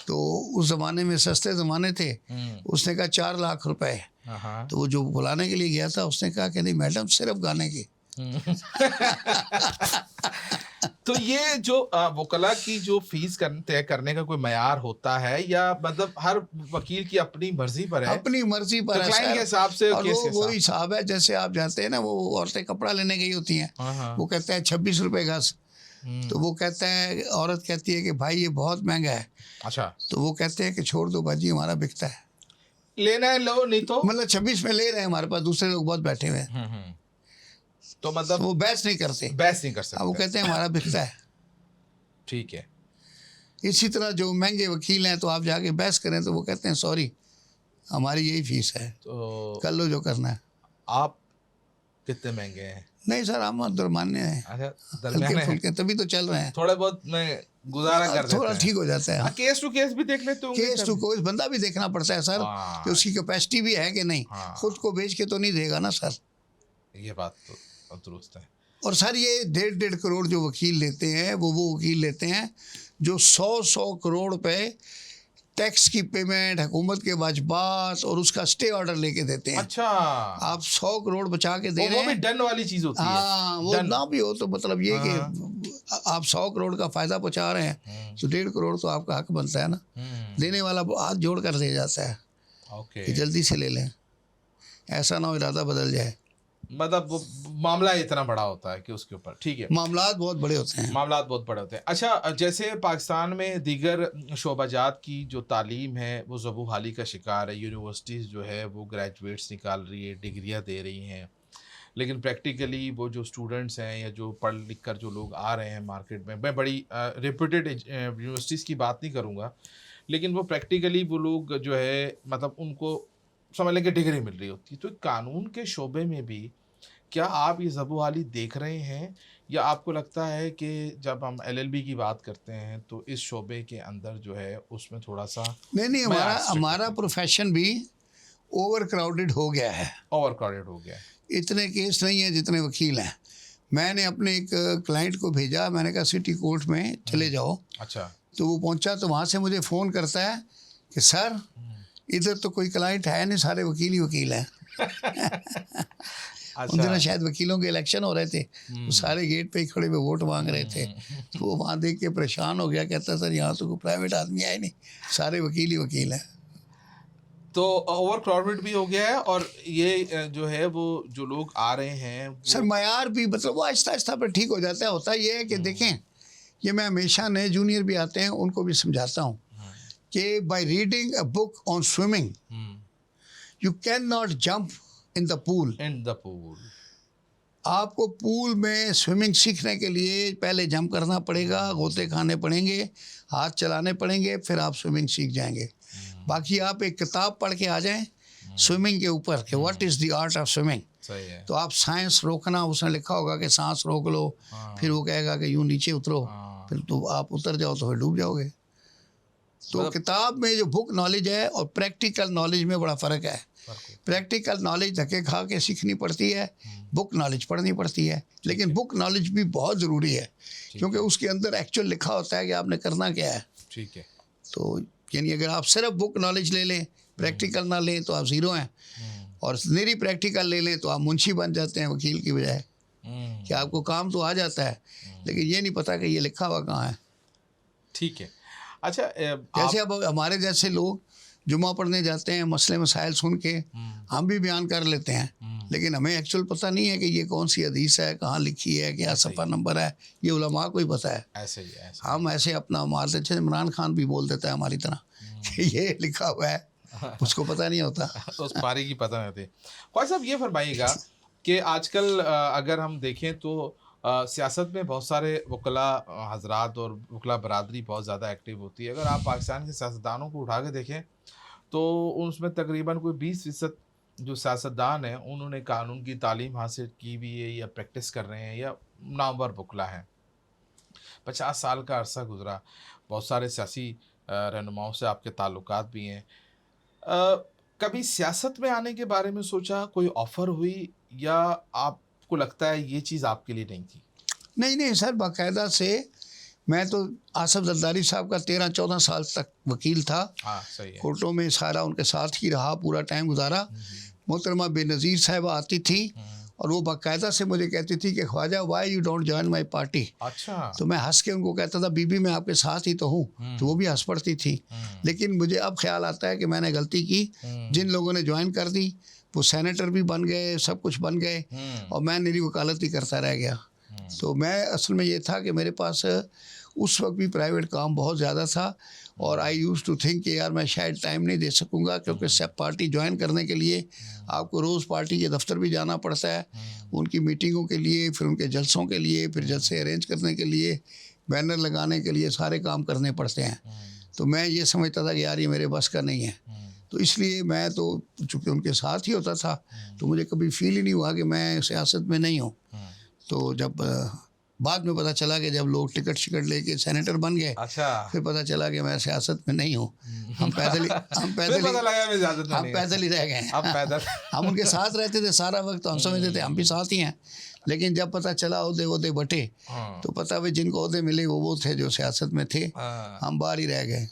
तो उस ज़माने में सस्ते ज़माने थे, उसने कहा 4 लाख रुपए। हाँ तो वो जो बुलाने के लिए गया था उसने कहा कि नहीं मैडम, सिर्फ गाने की। तो ये जो वकला की जो फीस तय करने का कोई मयार होता है, या मतलब हर वकील की अपनी मर्जी पर है? अपनी मर्जी पर तो है क्लाइंट सर। के हिसाब से, और केस वो के वही हिसाब। हिसाब है, जैसे आप जानते हैं ना, वो औरतें कपड़ा लेने गई होती हैं, हाँ हाँ वो कहते हैं 26 रुपये गज। तो वो कहता है, औरत कहती है कि भाई ये बहुत महंगा है। अच्छा, तो वो कहते हैं कि छोड़ दो बाजी, हमारा बिकता है। लेना है लो, नहीं तो मतलब 26 में ले रहे हैं, हमारे पास दूसरे लोग बहुत बैठे हुए हैं, तो तो मतलब वो बहस नहीं करते। बहस नहीं कर अब वो सकते। कहते हैं हमारा बिकता है। ठीक है। इसी तरह जो महंगे वकील हैं, तो आप जाके बहस करें तो वो कहते हैं सॉरी, हमारी यही फीस है, तो कर लो जो करना है। आप कितने महंगे हैं? नहीं सर, हम दरमाने हैं, अच्छा, हल्के दरमियाने हैं। फुल्के, तभी तो चल रहे हैं। थोड़े बहुत में गुजारा कर लेते थोड़ा हैं। ठीक हो जाता है। केस टू केस भी देख लेते होंगे केस टू कभी? केस बंदा भी देखना पड़ता है सर, हाँ। कि उसकी कैपेसिटी भी है कि नहीं। हाँ। खुद को बेच के तो नहीं देगा ना सर। ये बात तो दुरुस्त है। और सर ये 1.5 करोड़ जो वकील लेते हैं, वो वकील लेते हैं जो 100 करोड़ रुपए टैक्स की पेमेंट, हुकूमत के वाजबात और उसका स्टे ऑर्डर लेके देते हैं। अच्छा, आप 100 करोड़ बचा के दे रहे वो भी हैं। डन वाली चीज होती है। हाँ, वो डन। ना भी हो तो मतलब ये कि हाँ। आप 100 करोड़ का फ़ायदा पहुंचा रहे हैं, तो 1.5 करोड़ तो आपका हक बनता है ना। देने वाला हाथ जोड़ कर दे जाता है ओके। कि जल्दी से ले लें, ऐसा ना हो इरादा बदल जाए। मतलब वो मामला इतना बड़ा होता है कि उसके ऊपर, ठीक है, मामलात बहुत बड़े होते हैं। मामलात बहुत बड़े होते हैं। अच्छा, जैसे पाकिस्तान में दीगर शोबाजात की जो तालीम है वो ज़बू हाली का शिकार है। यूनिवर्सिटीज़ जो है वो ग्रेजुएट्स निकाल रही है, डिग्रियां दे रही हैं, लेकिन प्रैक्टिकली वो जो स्टूडेंट्स हैं या जो पढ़ लिख कर जो लोग आ रहे हैं मार्केट में, मैं बड़ी रेप्यूटेड यूनिवर्सिटीज़ की बात नहीं करूँगा, लेकिन वो प्रैक्टिकली वो लोग जो है मतलब उनको समझ लें कि डिग्री मिल रही होती है। तो कानून के शोबे में भी क्या आप ये ज़बू हाली देख रहे हैं, या आपको लगता है कि जब हम एलएलबी की बात करते हैं तो इस शोबे के अंदर जो है उसमें थोड़ा सा नहीं, हमारा प्रोफेशन भी ओवर क्राउडेड हो गया है, ओवर क्राउडेड हो गया है? इतने केस नहीं हैं जितने वकील हैं। मैंने अपने एक क्लाइंट को भेजा, मैंने कहा सिटी कोर्ट में चले जाओ। अच्छा। तो वो पहुंचा तो वहाँ से मुझे फ़ोन करता है कि सर इधर तो कोई क्लाइंट है नहीं, सारे वकील ही वकील हैं। उन दिनों शायद वकीलों के इलेक्शन हो रहे थे, तो सारे गेट पे ही खड़े हुए वोट मांग रहे थे। तो वो वहाँ देख के परेशान हो गया, कहता सर यहाँ तो कोई प्राइवेट आदमी आए नहीं, सारे वकील ही वकील हैं। तो ओवर क्राउडेड भी हो गया है, और ये जो है वो जो लोग आ रहे हैं सर मयार भी मतलब वो आहिस्ता आहिस्ता पर ठीक हो जाता है। होता ये है कि देखें, ये मैं हमेशा नए जूनियर भी आते हैं उनको भी समझाता हूँ कि by reading a book on swimming you can not jump in the pool. आपको पूल में स्विमिंग सीखने के लिए पहले जंप करना पड़ेगा, गोते खाने पड़ेंगे, हाथ चलाने पड़ेंगे, फिर आप स्विमिंग सीख जाएंगे। बाकी आप एक किताब पढ़ के आ जाएं स्विमिंग के ऊपर कि what is the art of swimming, तो आप साइंस रोकना, उसने लिखा होगा कि सांस रोक लो, फिर वो कहेगा कि यूँ नीचे उतरो, फिर तो आप उतर जाओ तो फिर डूब जाओगे। तो किताब में जो बुक नॉलेज है और प्रैक्टिकल नॉलेज में बड़ा फ़र्क है। प्रैक्टिकल नॉलेज धक्के खा के सीखनी पड़ती है, बुक नॉलेज पढ़नी पड़ती है। लेकिन बुक नॉलेज भी बहुत ज़रूरी है, क्योंकि उसके अंदर एक्चुअल लिखा होता है कि आपने करना क्या है। ठीक है। तो यानी अगर आप सिर्फ बुक नॉलेज ले लें, प्रैक्टिकल ना लें, तो आप ज़ीरो हैं, और निरी प्रैक्टिकल ले लें तो आप मुंशी बन जाते हैं वकील की बजाय। कि आपको काम तो आ जाता है, लेकिन ये नहीं पता कि ये लिखा हुआ कहाँ है। ठीक है। अच्छा जैसे अब हमारे जैसे लोग जुमा पढ़ने जाते हैं, मसले मसाइल सुन के हम भी बयान कर लेते हैं, लेकिन हमें एक्चुअल पता नहीं है कि ये कौन सी हदीस है, कहाँ लिखी है, क्या सफ़ा नंबर है, ये उलमा को ही पता है। ऐसे ही है, हम ऐसे अपना मारते थे, इमरान खान भी बोल देता है हमारी तरह कि ये लिखा हुआ है, उसको पता नहीं होता। उस पारी की पता नहीं होती। ख्वाजा साहब ये फरमाइएगा कि आजकल अगर हम देखें तो सियासत में बहुत सारे वकला हजरात और वकला बरादरी बहुत ज़्यादा एक्टिव होती है। अगर आप पाकिस्तान के सियासतदानों को उठा के देखें तो उसमें तकरीबन कोई 20% जो सियासतदान हैं उन्होंने कानून की तालीम हासिल की भी है या प्रैक्टिस कर रहे हैं या नामवर वकला हैं। 50 साल का अरसा गुजरा, बहुत सारे सियासी रहनुमाओं से आपके ताल्लुकात भी हैं। कभी सियासत में आने के बारे में सोचा, कोई ऑफ़र हुई या आपको लगता है ये चीज़ आपके लिए नहीं थी? नहीं नहीं सर, बाकायदा से मैं तो आसफ जरदारी साहब का 13-14 साल तक वकील था। हाँ, सही है। कोर्टों में सारा उनके साथ ही रहा, पूरा टाइम गुजारा। मोहतरमा बेनज़ीर साहिबा आती थी और वो बाकायदा से मुझे कहती थी कि Khwaja why you don't join my party. अच्छा। तो मैं हंस के उनको कहता था बीबी मैं आपके साथ ही तो हूँ, तो वो भी हंस पड़ती थी। लेकिन मुझे अब ख्याल आता है कि मैंने गलती की। जिन लोगों ने ज्वाइन कर दी वो सेनेटर भी बन गए, सब कुछ बन गए और मैं मेरी वकालत ही करता रह गया। तो मैं असल में ये था कि मेरे पास उस वक्त भी प्राइवेट काम बहुत ज़्यादा था और आई यूज़ टू थिंक कि यार मैं शायद टाइम नहीं दे सकूँगा, क्योंकि सब पार्टी ज्वाइन करने के लिए आपको रोज़ पार्टी के दफ्तर भी जाना पड़ता है, उनकी मीटिंगों के लिए, फिर उनके जलसों के लिए, फिर जलसे अरेंज करने के लिए, बैनर लगाने के लिए सारे काम करने पड़ते हैं। तो मैं ये समझता था कि यार ये मेरे बस का नहीं है। तो इसलिए मैं तो चूँकि उनके साथ ही होता था तो मुझे कभी फील ही नहीं हुआ कि मैं सियासत में नहीं हूँ। तो जब बाद में पता चला कि जब लोग टिकट शिकट लेके सेनेटर बन गए, अच्छा, फिर पता चला कि मैं सियासत में नहीं हूँ। हम पैदल ही रह गए। आप पैदल हम उनके साथ रहते थे सारा वक्त, तो हम समझते थे हम भी साथ ही हैं। लेकिन जब पता चला ओहदे बटे तो पता भाई जिनको ओहदे मिले वो थे जो सियासत में थे, हम बाहर ही रह गए।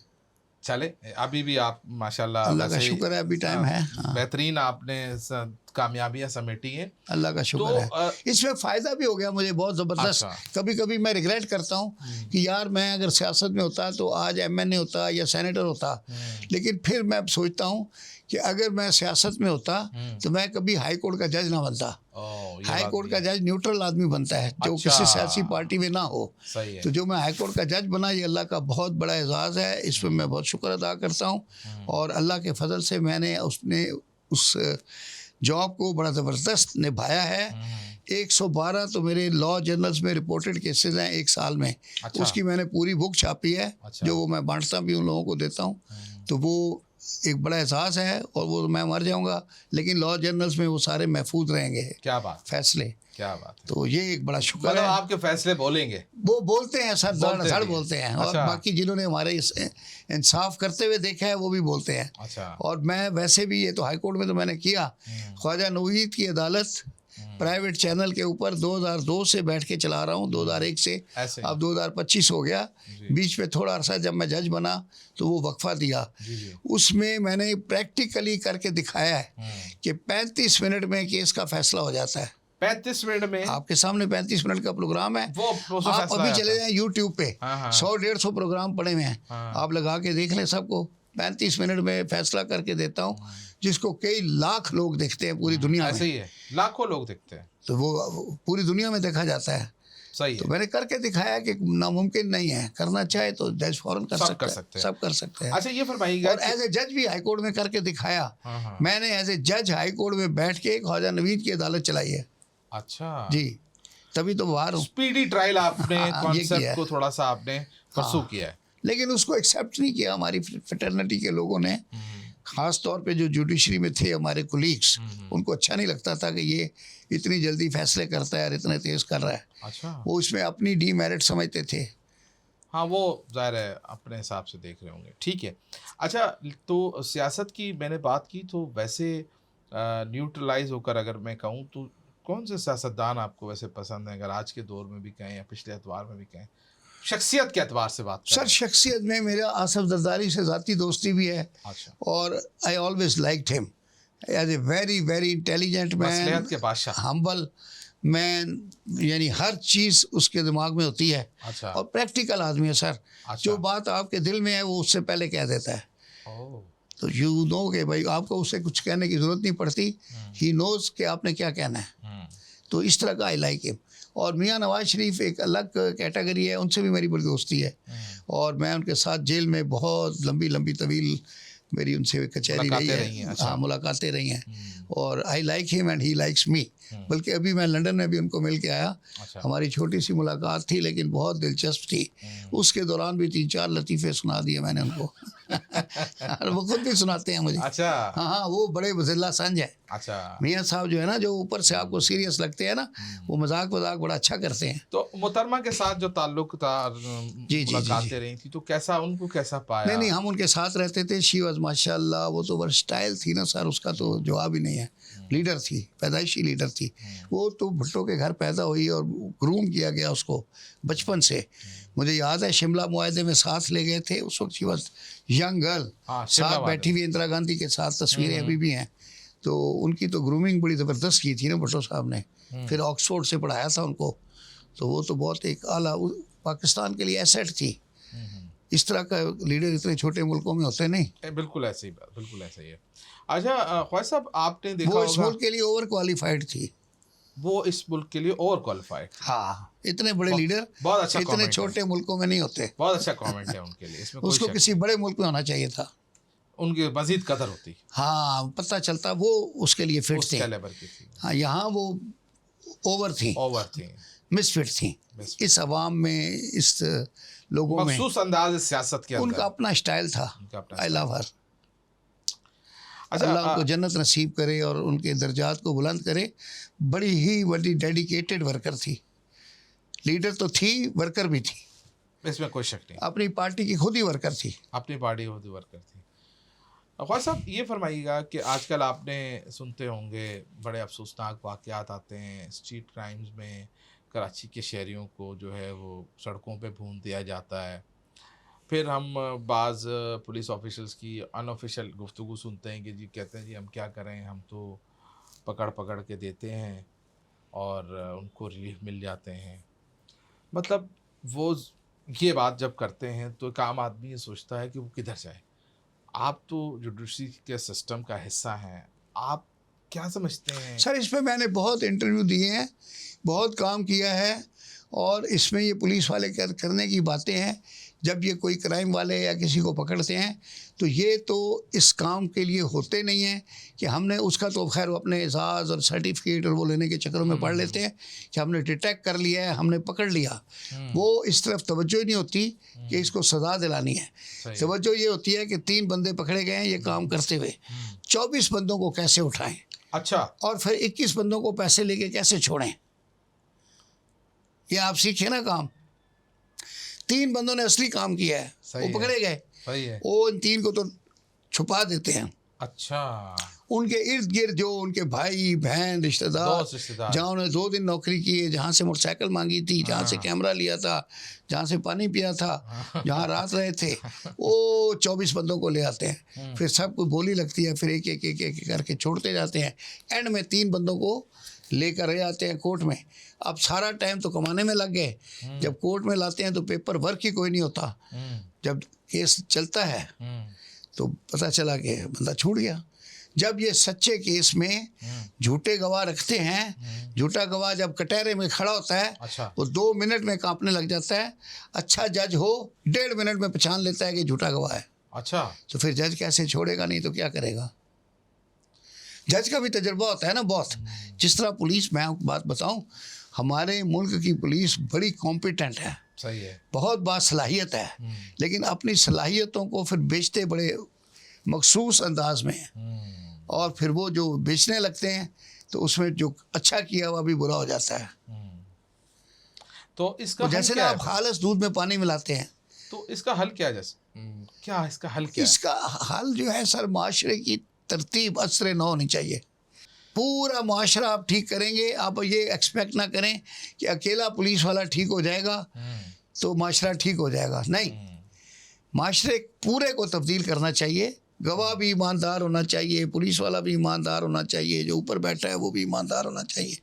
चले, अभी भी आप माशाल्लाह अल्लाह का शुक्र है अभी टाइम है। बेहतरीन आपने कामयाबियां समेटी हैं, अल्लाह का शुक्र है। इसमें फ़ायदा भी हो गया मुझे बहुत ज़बरदस्त। अच्छा। कभी कभी मैं रिग्रेट करता हूँ कि यार मैं अगर सियासत में होता तो आज MNA होता या सेनेटर होता। लेकिन फिर मैं सोचता हूँ कि अगर मैं सियासत में होता तो मैं कभी हाई कोर्ट का जज ना बनता। हाई कोर्ट का जज न्यूट्रल आदमी बनता है जो अच्छा। किसी सियासी पार्टी में ना हो। सही है। तो जो मैं हाई कोर्ट का जज बना ये अल्लाह का बहुत बड़ा एजाज़ है, इस पर मैं बहुत शुक्र अदा करता हूँ। और अल्लाह के फजल से मैंने उस जॉब को बड़ा ज़बरदस्त निभाया है। 112 तो मेरे लॉ जर्नल्स में रिपोर्टेड केसेस हैं एक साल में। अच्छा। उसकी मैंने पूरी बुक छापी है। अच्छा। जो वो मैं बांटता भी उन लोगों को देता हूँ। तो वो एक बड़ा एहसास है और वो मैं मर जाऊंगा लेकिन लॉ जर्नल्स में वो सारे महफूज रहेंगे। क्या बात, फैसले, क्या बात है। तो ये एक बड़ा शुक्र मतलब है। आपके फैसले बोलेंगे, वो बोलते हैं सर, धड़ बोलते हैं। और अच्छा। बाकी जिन्होंने हमारे इंसाफ करते हुए देखा है वो भी बोलते हैं। अच्छा। और मैं वैसे भी ये तो हाई कोर्ट में तो मैंने किया, ख्वाजा नवीद की अदालत प्राइवेट चैनल के ऊपर 2002 से बैठ के चला रहा हूँ, 2001 से अब 2025 हो गया। बीच में थोड़ा अर्सा जब मैं जज बना तो वो वक्फा दिया। उसमें मैंने प्रैक्टिकली करके दिखाया है कि 35 मिनट में केस का फैसला हो जाता है। 35 मिनट में आपके सामने 35 मिनट का प्रोग्राम है। आप अभी चले जाएं YouTube पे, 100-150 प्रोग्राम पड़े हुए हैं, आप लगा के देख लें सबको। 35 मिनट में फैसला करके देता हूँ, जिसको कई लाख लोग देखते हैं पूरी दुनिया में। ऐसे ही है, लाखों लोग देखते हैं, तो वो पूरी दुनिया में देखा जाता है। सही है। तो मैंने करके दिखाया कि नामुमकिन नहीं है, करना चाहे तो जज फौरन कर सकते हैं, सब कर सकते हैं। अच्छा, ये फरमाइएगा। और एज ए जज भी हाई कोर्ट में करके दिखाया। मैंने एज ए जज हाई कोर्ट में बैठ के ख्वाजा नवीद की अदालत चलाई है। अच्छा जी, तभी तो बाहर हूँ। स्पीडी ट्रायल आपने कॉन्सेप्ट को थोड़ा सा आपने परसू किया है, लेकिन उसको एक्सेप्ट नहीं किया हमारी फ्रेटर्निटी के लोगों ने। ख़ास तौर पे जो जुडिशरी में थे हमारे कोलीग्स, उनको अच्छा नहीं लगता था कि ये इतनी जल्दी फैसले करता है और इतने तेज़ कर रहा है। अच्छा। वो उसमें अपनी डीमेरिट समझते थे। हाँ, वो ज़ाहिर है अपने हिसाब से देख रहे होंगे। ठीक है। अच्छा, तो सियासत की मैंने बात की, तो वैसे न्यूट्रलाइज होकर अगर मैं कहूँ तो कौन से सियासतदान आपको वैसे पसंद हैं, अगर आज के दौर में भी कहें या पिछले एतवार में भी कहें, शख्सियत के एतबार से बात करें? सर, शख्सियत में मेरा आसफ जरदारी से ज़ाती दोस्ती भी है। अच्छा। और I always liked him as a very very intelligent man, मसलहत के बादशाह, हम्बल मैं यानी हर चीज़ उसके दिमाग में होती है। अच्छा। और प्रैक्टिकल आदमी है सर। अच्छा। जो बात आपके दिल में है वो उससे पहले कह देता है। ओह। तो यू नो कि भाई आपको उससे कुछ कहने की ज़रूरत नहीं पड़ती। ही नोज़ कि आपने क्या कहना है। तो इस तरह का आई लाइक हिम। और मियाँ नवाज शरीफ एक अलग कैटेगरी है, उनसे भी मेरी बड़ी दोस्ती है। और मैं उनके साथ जेल में बहुत लंबी लंबी तवील मेरी उनसे कचहरी रही मुलाकातें है। रही हैं। अच्छा। हाँ, मुलाकातें रही हैं। और I like him and he likes me. बल्कि अभी मैं लंदन में भी उनको मिल के आया। अच्छा। हमारी छोटी सी मुलाकात थी लेकिन बहुत दिलचस्प थी। उसके दौरान भी 3-4 लतीफ़े सुना दिए मैंने उनको। और वो खुद भी सुनाते हैं मुझे। अच्छा। हाँ हाँ, वो बड़े वज़ीला संज है। अच्छा। मियाँ साहब जो है ना, जो ऊपर से आपको सीरियस लगते हैं ना, वो मजाक वजाक बड़ा अच्छा करते हैं। तो मोहतरमा के साथ जो ताल्लुक था, जी जी जी जी। मुलाकातें रही थी, तो कैसा, उनको कैसा पाया? नहीं नहीं, हम उनके साथ रहते थे। शी वॉज माशाल्लाह, वो तो वर्सटाइल थी ना सर, उसका तो जवाब ही नहीं है। लीडर थी, पैदाइशी लीडर थी। वो तो भुट्टो के घर पैदा हुई और ग्रूम किया गया उसको बचपन से। मुझे याद है शिमला मुआहदे में साथ ले गए थे, उस वक्त शी वॉज यंग गर्ल। हाँ, शिमला साथ मुआहदे बैठी हुई इंदिरा गांधी के साथ, तस्वीरें अभी भी हैं। तो उनकी तो ग्रूमिंग बड़ी ज़बरदस्त की थी ना भुट्टो साहब ने। फिर ऑक्सफोर्ड से पढ़ाया था उनको। तो वो तो बहुत एक आला पाकिस्तान के लिए एसेट थी। इस तरह का लीडर इतने छोटे मुल्कों में होते नहीं। बिल्कुल ऐसे ही, बिल्कुल ऐसा ही है। अच्छा, ख्वाजा साहब, आपने देखा वो इस होगा मुल्क के लिए ओवर क्वालिफाइड थी। वो इस मुल्क के लिए ओवर क्वालिफाइड। हाँ, इतने बड़े लीडर बहुत अच्छा इतने comment है। छोटे मुल्कों में नहीं होते। बहुत अच्छा कमेंट है उनके लिए, इसमें कोई उसको शक किसी बड़े मुल्क में होना चाहिए था। नहीं। उनकी मजीद कदर होती, हाँ, पता चलता वो उसके लिए फिट उस थे। कैलिबर की थी, हाँ, यहाँ वो ओवर थी, ओवर थी, मिसफिट थी। Misfit। इस अवाम में, इस लोगों में मखसूस अंदाज सियासत के उनका अंदर अपना स्टाइल था। उनका अपना आई style। लव हर। अच्छा, अल्लाह उनको जन्नत नसीब करे और उनके दर्जात को बुलंद करे। बड़ी ही बड़ी डेडिकेटेड वर्कर थी। लीडर तो थी, वर्कर भी थी। इसमें कोई शक नहीं, अपनी पार्टी की खुद ही वर्कर थी। अपनी पार्टी होती वर्कर थी। ख्वाजा साहब, ये फरमाइएगा कि आजकल आपने सुनते होंगे बड़े अफसोसनाक वाक़यात आते हैं स्ट्रीट क्राइम्स में। कराची के शहरियों को जो है वो सड़कों पे भून दिया जाता है। फिर हम बाज़ पुलिस ऑफिसर्स की अनऑफिशियल गुफ्तगू सुनते हैं कि जी कहते हैं जी हम क्या करें, हम तो पकड़ पकड़ के देते हैं और उनको रिलीफ मिल जाते हैं। मतलब वो ये बात जब करते हैं तो एक आम आदमी ये सोचता है कि वो किधर जाए। आप तो जुडिशरी के सिस्टम का हिस्सा हैं, आप क्या समझते हैं? सर, इस पे मैंने बहुत इंटरव्यू दिए हैं, बहुत काम किया है। और इसमें ये पुलिस वाले करने की बातें हैं। जब ये कोई क्राइम वाले या किसी को पकड़ते हैं तो ये तो इस काम के लिए होते नहीं हैं कि हमने उसका तो खैर अपने एजाज़ और सर्टिफिकेट और वो लेने के चक्करों में पढ़ लेते हैं कि हमने डिटेक्ट कर लिया है, हमने पकड़ लिया। वो इस तरफ तवज्जो ही नहीं होती कि इसको सज़ा दिलानी है। तवज्जो ये होती है कि 3 बंदे पकड़े गए हैं ये काम करते हुए, 24 बंदों को कैसे उठाएं। अच्छा। और फिर 21 बंदों को पैसे लेके कैसे छोड़ें। ये आप सीखे ना काम। 3 बंदों ने असली काम किया है, वो पकड़े गए। सही है। वो इन 3 को तो छुपा देते हैं। अच्छा। उनके इर्द गिर्द जो उनके भाई बहन रिश्तेदार, रिश्तेदार जहाँ उन्होंने 2 दिन नौकरी की है, जहाँ से मोटरसाइकिल मांगी थी, जहाँ से कैमरा लिया था, जहाँ से पानी पिया था, जहाँ रात रहे थे, वो 24 बंदों को ले आते हैं। फिर सबको बोली लगती है, फिर एक एक एक एक करके छोड़ते जाते हैं। एंड में 3 बंदों को लेकर रह आते हैं कोर्ट में। अब सारा टाइम तो कमाने में लग गए। जब कोर्ट में लाते हैं तो पेपर वर्क ही कोई नहीं होता। जब केस चलता है तो पता चला कि बंदा छूट गया। जब ये सच्चे केस में झूठे गवाह रखते हैं, झूठा गवाह जब कटहरे में खड़ा होता है, अच्छा। वो 2 मिनट में कांपने लग जाता है। अच्छा जज हो 1.5 मिनट में पहचान लेता है कि झूठा गवाह है। अच्छा। तो फिर जज कैसे छोड़ेगा, नहीं तो क्या करेगा। जज का भी तजुर्बा होता है ना बहुत। जिस तरह पुलिस, मैं आपको बात बताऊं, हमारे मुल्क की पुलिस बड़ी कॉम्पिटेंट है, सही है, बहुत बासलाहियत है, लेकिन अपनी सलाहियतों को फिर बेचते बड़े मखसूस अंदाज में हैं। और फिर वो जो बेचने लगते हैं तो उसमें जो अच्छा किया हुआ भी बुरा हो जाता है। तो इसका तो हल जैसे ना क्या आप है? खालिस दूध में पानी मिलाते हैं, तो इसका हल क्या है? जैसे क्या इसका हल क्या है? इसका हल जो है सर, माशरे की तरतीब असर न होनी चाहिए। पूरा माशरा आप ठीक करेंगे। आप ये एक्सपेक्ट ना करें कि अकेला पुलिस वाला ठीक हो जाएगा तो माशरा ठीक हो जाएगा। नहीं, माशरे पूरे को तब्दील करना चाहिए। गवाह भी ईमानदार होना चाहिए, पुलिस वाला भी ईमानदार होना चाहिए, जो ऊपर बैठा है वो भी ईमानदार होना चाहिए।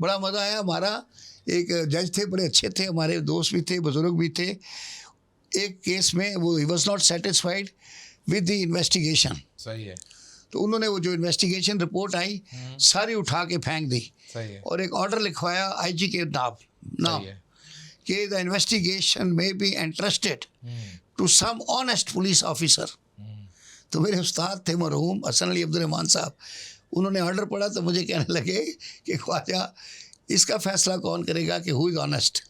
बड़ा मज़ा आया। हमारा एक जज थे, बड़े अच्छे थे, हमारे दोस्त भी थे, बुज़ुर्ग भी थे। एक केस में वो he was not satisfied with the investigation, सही है। तो उन्होंने वो जो इन्वेस्टिगेशन रिपोर्ट आई सारी उठा के फेंक दी सही है। और एक ऑर्डर लिखवाया आईजी के नाम सही है। कि द इन्वेस्टिगेशन में be entrusted to some honest police officer. तो मेरे उस्ताद थे मरहूम हसन अली अब्दुर्रहमान साहब, उन्होंने ऑर्डर पढ़ा तो मुझे कहने लगे कि ख्वाजा इसका फैसला कौन करेगा कि हु इज़ ऑनेस्ट।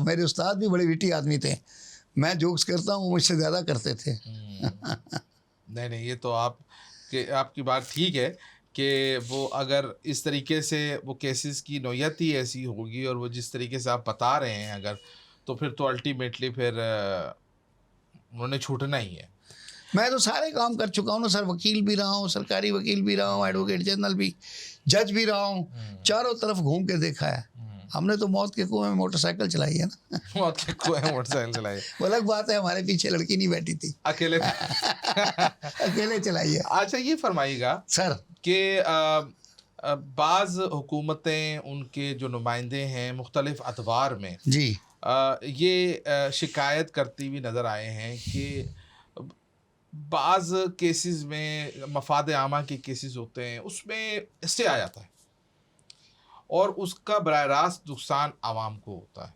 मेरे उस्ताद भी बड़े विटी आदमी थे, मैं जोक्स करता हूँ, मुझसे ज़्यादा करते थे। नहीं नहीं, ये तो आपकी बात ठीक है कि वो अगर इस तरीके से वो केसेस की नौयत ही ऐसी होगी और वो जिस तरीके से आप बता रहे हैं अगर, तो फिर तो अल्टीमेटली फिर उन्होंने छूटना ही है। मैं तो सारे काम कर चुका हूँ ना सर, वकील भी रहा हूँ, सरकारी वकील भी रहा हूँ, एडवोकेट जनरल भी, जज भी रहा हूँ, चारों तरफ घूम के देखा है। हमने तो मौत के कुएं में मोटरसाइकिल चलाई है ना। मौत के कुएं में मोटरसाइकिल चलाई है। वो अलग बात है, हमारे पीछे लड़की नहीं बैठी थी, अकेले। अकेले चलाई है। अच्छा, ये फरमाइएगा सर कि बाज़ हुकूमतें, उनके जो नुमाइंदे हैं मुख्तलिफ अदवार में जी ये शिकायत करती हुई नज़र आए हैं कि बाज़ केसेस में मफाद आमा के केसेस होते हैं उसमें स्टे आ जाता है और उसका बराह रास्त नुकसान आवाम को होता है।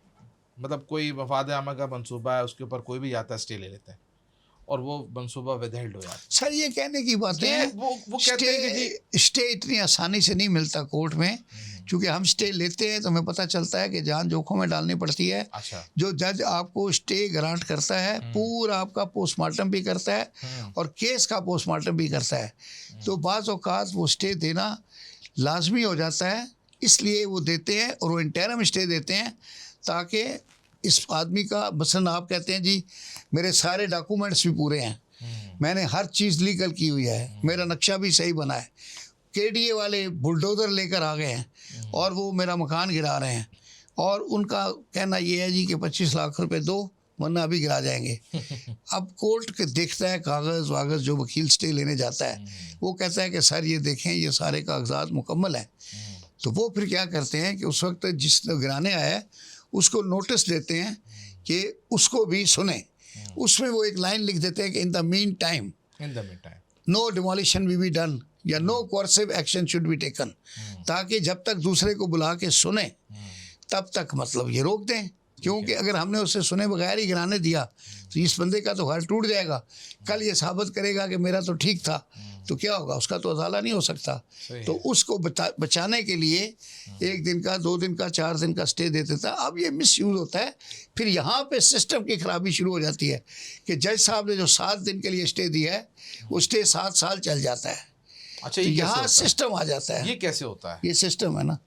मतलब कोई मफाद आमा का मंसूबा है, उसके ऊपर कोई भी जाता है, स्टे ले लेते हैं और वो मंसूबा विदहेल्ड हो जाता है। सर, ये कहने की बातें हैं, वो कहते हैं कि जी स्टे इतनी आसानी से नहीं मिलता कोर्ट में, क्योंकि हम स्टे लेते हैं तो हमें पता चलता है कि जान जोखों में डालनी पड़ती है। अच्छा। जो जज आपको स्टे ग्रांट करता है पूरा आपका पोस्टमार्टम भी करता है और केस का पोस्टमार्टम भी करता है, तो बाज़ औक़ात वो स्टे देना लाजमी हो जाता है, इसलिए वो देते हैं और वो इंटरम स्टे देते हैं ताकि इस आदमी का, मसलन आप कहते हैं जी मेरे सारे डॉक्यूमेंट्स भी पूरे हैं, मैंने हर चीज़ लीगल की हुई है, मेरा नक्शा भी सही बना है, केडीए वाले बुलडोज़र लेकर आ गए हैं और वो मेरा मकान गिरा रहे हैं और उनका कहना ये है जी कि 25 लाख रुपए दो वरना अभी गिरा जाएंगे। अब कोर्ट के देखता है कागज़ वागज़, जो वकील स्टे लेने जाता है वो कहता है कि सर ये देखें ये सारे कागजात मुकम्मल हैं, तो वो फिर क्या करते हैं कि उस वक्त जिसने गिराने आया है उसको नोटिस देते हैं कि उसको भी सुने। उसमें वो एक लाइन लिख देते हैं कि in the mean time no demolition will be done या no coercive action should be taken, ताकि जब तक दूसरे को बुला के सुने तब तक मतलब ये रोक दें, क्योंकि अगर हमने उससे सुने बगैर ही गिराने दिया तो इस बंदे का तो घर टूट जाएगा, कल ये साबित करेगा कि मेरा तो ठीक था, तो क्या होगा, उसका तो अदाला नहीं हो सकता। तो उसको बचाने के लिए 1 दिन का 2 दिन का 4 दिन का स्टे दे देता है। अब ये मिसयूज़ होता है, फिर यहाँ पे सिस्टम की खराबी शुरू हो जाती है कि जज साहब ने जो 7 दिन के लिए स्टे दिया है वो स्टे 7 साल चल जाता है। अच्छा, तो ये यहाँ सिस्टम आ जाता है। ये कैसे होता है? ये सिस्टम है ना,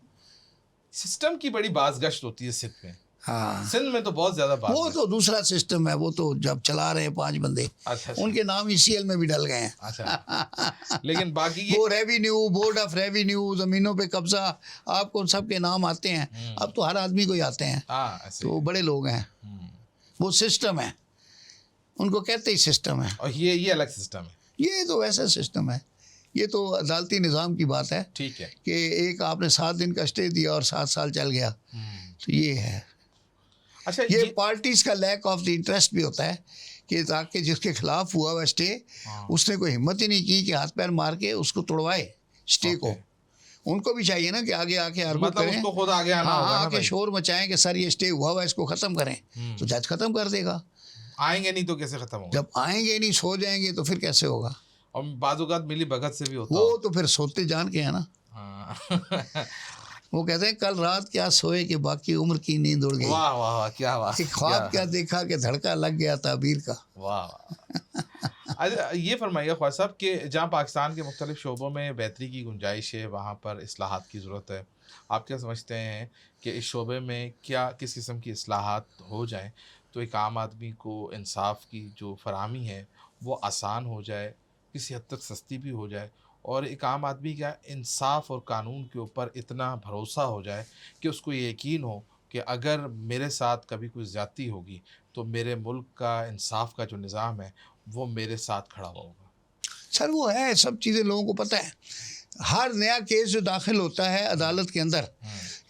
सिस्टम की बड़ी बाज़गश्त होती है सिंध में। हाँ, सिंध में तो बहुत ज़्यादा बात वो तो दूसरा सिस्टम है, वो तो जब चला रहे हैं 5 बंदे, अच्छा। उनके नाम ECL में भी डल गए हैं। अच्छा। लेकिन बाकी ये वो रेवेन्यू, बोर्ड ऑफ रेवेन्यू, ज़मीनों पे कब्जा, आपको सबके नाम आते हैं, अब तो हर आदमी को ही आते हैं, ऐसे तो बड़े लोग हैं, वो सिस्टम है, उनको कहते ही सिस्टम है। और ये अलग सिस्टम है। ये तो वैसा सिस्टम है, ये तो अदालती निज़ाम की बात है। ठीक है कि एक आपने 7 दिन का स्टे दिया और 7 साल चल गया, तो ये है। अच्छा, ये पार्टीज़ का लैक ऑफ द इंटरेस्ट भी होता है कि ताकि जिसके खिलाफ हुआ वह स्टे, उसने कोई हिम्मत ही नहीं की कि हाथ पैर मार के उसको तोड़वाए स्टे को। उनको भी चाहिए ना कि आगे आके आर्गू मतलब करें, उसको खुद आगे आना होगा ना आके भाई। शोर मचाएं कि सर ये स्टे हुआ हुआ इसको ख़त्म करें, तो जज ख़त्म कर देगा। आएंगे नहीं तो कैसे ख़त्म होगा? जब आएंगे नहीं, सो जाएंगे, तो फिर कैसे होगा? और बाज़-औक़ात मिली भगत से भी होता वो तो फिर सोते जान के है ना। हाँ। वो कहते हैं कल रात क्या सोए कि बाकी उम्र की नींद उड़ गई। वाह वाह वाह, क्या बात, कि ख्वाब क्या देखा कि धड़का लग गया ताबीर का। वाह वाह। अच्छा, ये फरमाइएगा ख्वाजा साहब कि जहाँ पाकिस्तान के मुख्तलिफ शोबों में बेहतरी की गुंजाइश है वहाँ पर इस्लाहात की ज़रूरत है। आप क्या समझते हैं कि इस शोबे में क्या किस किस्म की इस्लाहात हो जाए तो एक आम आदमी को इंसाफ की जो फराहमी है वो आसान हो जाए, किसी हद तक सस्ती भी हो जाए और एक आम आदमी का इंसाफ और कानून के ऊपर इतना भरोसा हो जाए कि उसको ये यकीन हो कि अगर मेरे साथ कभी कोई ज़्यादती होगी तो मेरे मुल्क का इंसाफ का जो निज़ाम है वो मेरे साथ खड़ा होगा। सर वो है, सब चीज़ें लोगों को पता है। हर नया केस जो दाखिल होता है अदालत के अंदर,